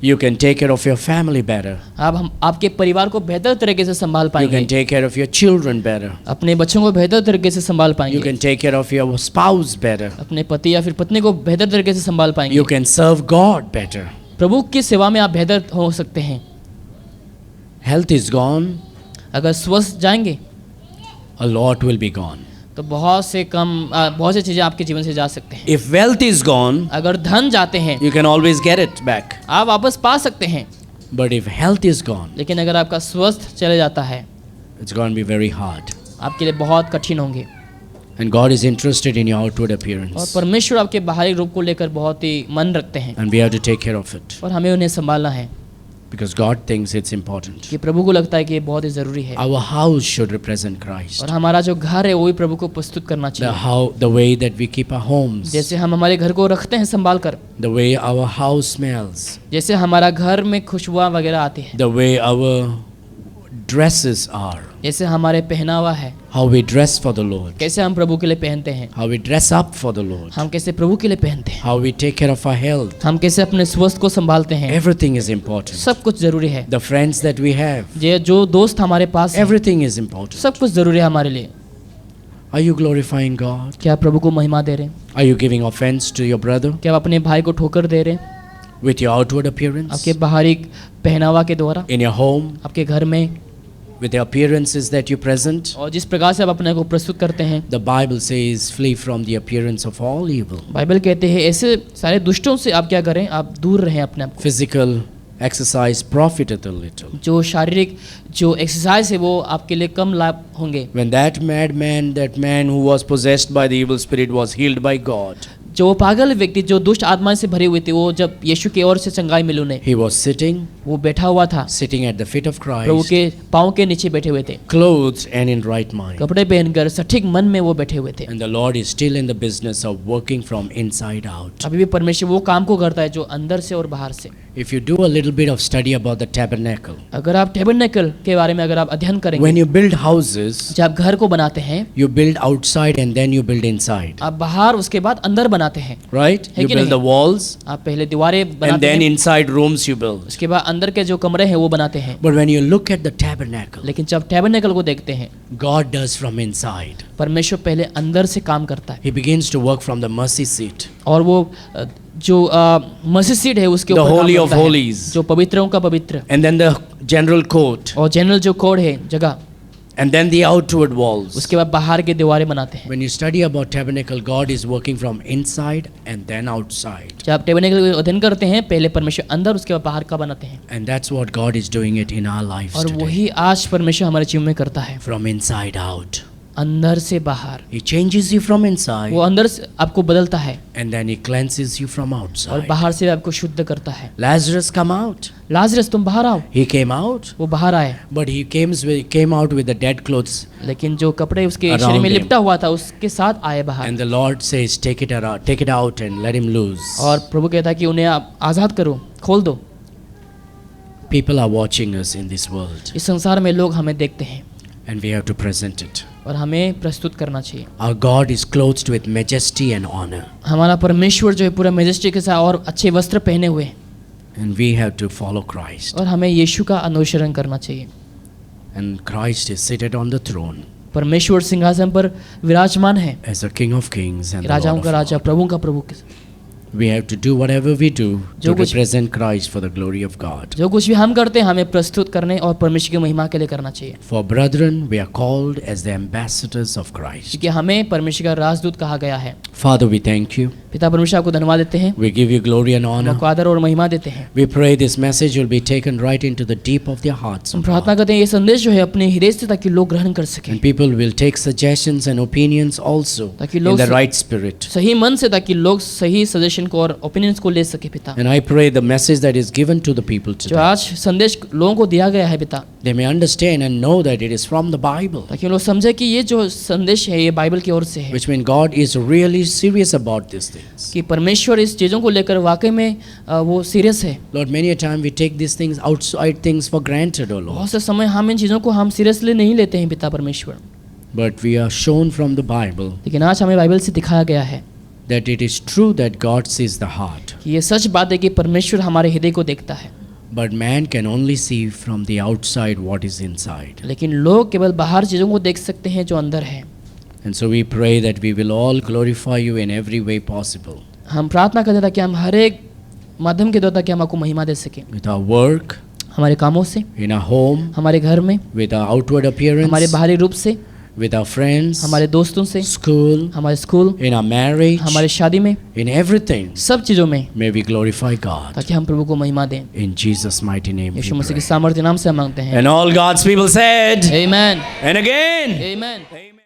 you can take care of your family better. आप आपके परिवार को बेहतर तरीके से संभाल You पाएंगे, can take care of your children better. अपने बच्चों को बेहतर तरीके से संभाल You पाएंगे, can take care of your spouse better. अपने पति या फिर पत्नी को बेहतर तरीके से संभाल पाएंगे, You can serve God better. प्रभु की सेवा में आप बेहतर हो सकते हैं। Health is gone, अगर स्वस्थ जाएंगे a lot will be gone. तो बहुत सी चीज़ें आपके जीवन से जा सकते हैं। If wealth is gone, अगर धन जाते हैं you can always get it back. आप वापस पा सकते हैं, But if health is gone, लेकिन अगर आपका स्वस्थ चले जाता है it's going to be very hard. आपके लिए बहुत कठिन होंगे। And God is interested in your outward और appearance. परमेश्वर आपके बाहरी रूप को लेकर बहुत ही मन रखते हैं And we have to take care of it. और हमें उन्हें संभालना है, Because God thinks it's important. कि प्रभु को लगता है कि ये बहुत ही ज़रूरी है। Our house should represent Christ. और हमारा जो घर है वो भी प्रभु को प्रस्तुत करना चाहिए। The way that we keep our homes, जैसे हम हमारे घर को रखते हैं संभाल कर, the way our house smells, जैसे हमारा घर में खुशबुआ वगैरह आती है, the way our dresses are, जैसे हमारे पहनावा है, how we dress for the Lord, कैसे हम प्रभु के लिए पहनते हैं, how we dress up for the Lord, हम कैसे प्रभु के लिए पहनते हैं, how we take care of our health. हम कैसे अपने स्वास्थ्य को संभालते हैं, Everything is important. सब कुछ ज़रूरी है। The friends that we have, जो दोस्त हमारे पास हैं, everything is important. सब कुछ ज़रूरी है हमारे लिए। Are you glorifying God? क्या आप प्रभु को महिमा दे रहे हैं? Are you giving offense to your brother क्या आप अपने भाई को ठोकर दे रहे हैं with your outward appearance? आपके बाहरी पहनावा के द्वारा, In your home, आपके घर में, with the appearances that you present. और जिस प्रकार से आप अपने को प्रस्तुत करते हैं, The Bible says, flee from the appearance of all evil. Bible कहते हैं ऐसे सारे दुष्टों से आप क्या करें, आप दूर रहें अपने आप को। Physical exercise profiteth a little. जो शारीरिक जो एक्सरसाइज है वो आपके लिए कम लाभ होंगे। When that madman, that man who was possessed by the evil spirit was healed by God, जो पागल व्यक्ति जो दुष्ट आत्मा से भरे हुए थे, वो जब यीशु की ओर से चंगाई मिली उन्हें, he was sitting वो बैठा हुआ था, at the feet of Prabhu Christ, के पाँव के नीचे बैठे हुए थे, clothed and in right mind. कपड़े पहनकर सटीक मन में वो बैठे हुए थे। And the Lord is still in the business of working from inside out. अभी भी परमेश्वर वो काम को करता है जो अंदर से और बाहर से। If you do a little bit of study about the tabernacle, अगर आप टैबरनेकल के बारे में अगर आप अध्ययन when करेंगे, you build houses, जब आप घर को बनाते हैं, you build outside and then you build inside, आप बाहर उसके बाद अंदर बनाते हैं, right? है You कि build नहीं? the walls आप पहले दीवारें and बनाते then हैं, inside rooms you build. उसके बाद अंदर के जो कमरे हैं वो बनाते हैं। But when you look at the tabernacle, लेकिन जब टैबरनेकल को देखते हैं, God does from inside. परमेश्वर पहले अंदर से काम करता है, He begins to work from the mercy seat. और वो जो मस्जिद सीट है उसके The ऊपर काम Holy of करता है, Holies. जो पवित्रों का पवित्र, And then the general court. और जनरल जो कोड है जगह, And then the outward walls. उसके बाद बाहर के दीवारें बनाते हैं। When you study about tabernacle, God is working from inside and then outside. जब आप टैबरनेकल का अध्ययन करते हैं, पहले परमेश्वर अंदर उसके बाद बाहर का बनाते हैं, And that's what God is doing it in our lives और today. वही आज परमेश्वर हमारे जीवन में करता है, From inside out. अंदर से बाहर। He changes you from वो inside अंदर से आपको बदलता है and then he cleanses you from और outside. बाहर से आपको शुद्ध करता है। Lazarus come out. लाजरस तुम बाहर आओ, He came out, वो बाहर आए, but he came out with the dead clothes. लेकिन जो कपड़े उसके Around शरीर में him. लिपटा हुआ था उसके साथ आए बाहर। And the Lord says, take it out and let him loose. और प्रभु कहता है कि उन्हें आप आज़ाद करो, खोल दो। People are watching us in this world इस संसार में लोग हमें देखते हैं and we have to present it. और हमें प्रस्तुत करना चाहिए। Our God is clothed with majesty and honor, हमारा परमेश्वर जो है पूरा मेजेस्टी के साथ और अच्छे वस्त्र पहने हुए हैं, and we have to follow Christ. और हमें यीशु का अनुसरण करना चाहिए। And Christ is seated on the throne परमेश्वर सिंहासन पर विराजमान है, as the King of Kings and the राजाओं Lord का of राजा, Lords. प्रभु का प्रभु के। We have to do whatever we do to जो कुछ- represent Christ for the glory of God. जो कुछ भी हम करते हैं हमें प्रस्तुत करने और परमेश्वर की महिमा के लिए करना चाहिए, For brethren, we are called as the ambassadors of Christ. क्योंकि हमें परमेश्वर का राजदूत कहा गया है। Father, we thank you. पिता परमेश्वर आपको धन्यवाद देते हैं, We give you glory and honor. आपको आदर और महिमा देते हैं। We pray this message will be taken right into the deep of their hearts. हम O प्रार्थना God. करते हैं ये संदेश जो है अपने हृदय से, ताकि लोग ग्रहण कर सकें, And people will take suggestions and opinions also ताकि in लोग the right spirit. सही मन से, ताकि लोग सही सजेशन को और ओपिनियंस को ले सके। पिता, And I pray the message that is given to the people जो today, आज संदेश लोगों को दिया गया है पिता, they may understand and know that it is from the Bible, ताकि लोग समझे कि ये जो संदेश है ये बाइबल की ओर से है, which means God is really serious about these things. कि परमेश्वर इस चीज़ों को लेकर वाकई में वो सीरियस है। Lord, many a time we take these things, outside things, for granted, O Lord. बहुत से समय हम इन चीज़ों को हम सीरियसली नहीं लेते हैं पिता परमेश्वर, But we are shown from the Bible लेकिन आज हमें बाइबल से दिखाया गया है that it is true that God sees the heart, कि ये सच बात है कि परमेश्वर हमारे हृदय को देखता है, but man can only see from the outside what is inside. लेकिन लोग केवल बाहर चीज़ों को देख सकते हैं जो अंदर है। And so we pray that we will all glorify you in every way possible. हम प्रार्थना करते हैं ताकि हम हर एक माध्यम के द्वारा ताकि हम आपको महिमा दे सकें, With our work, हमारे कामों से, in our home, हमारे घर में, with our outward हमारे appearance, बाहरी रूप से, with our friends, हमारे दोस्तों से, school, हमारे स्कूल, in our marriage, हमारे शादी में, in everything, सब चीज़ों में, may we glorify God. ताकि हम प्रभु को महिमा दें। In Jesus' mighty name we यीशु मसीह के pray. सामर्थ्य नाम से हम मांगते हैं। And all God's people said, आमीन, and again, आमीन। Amen.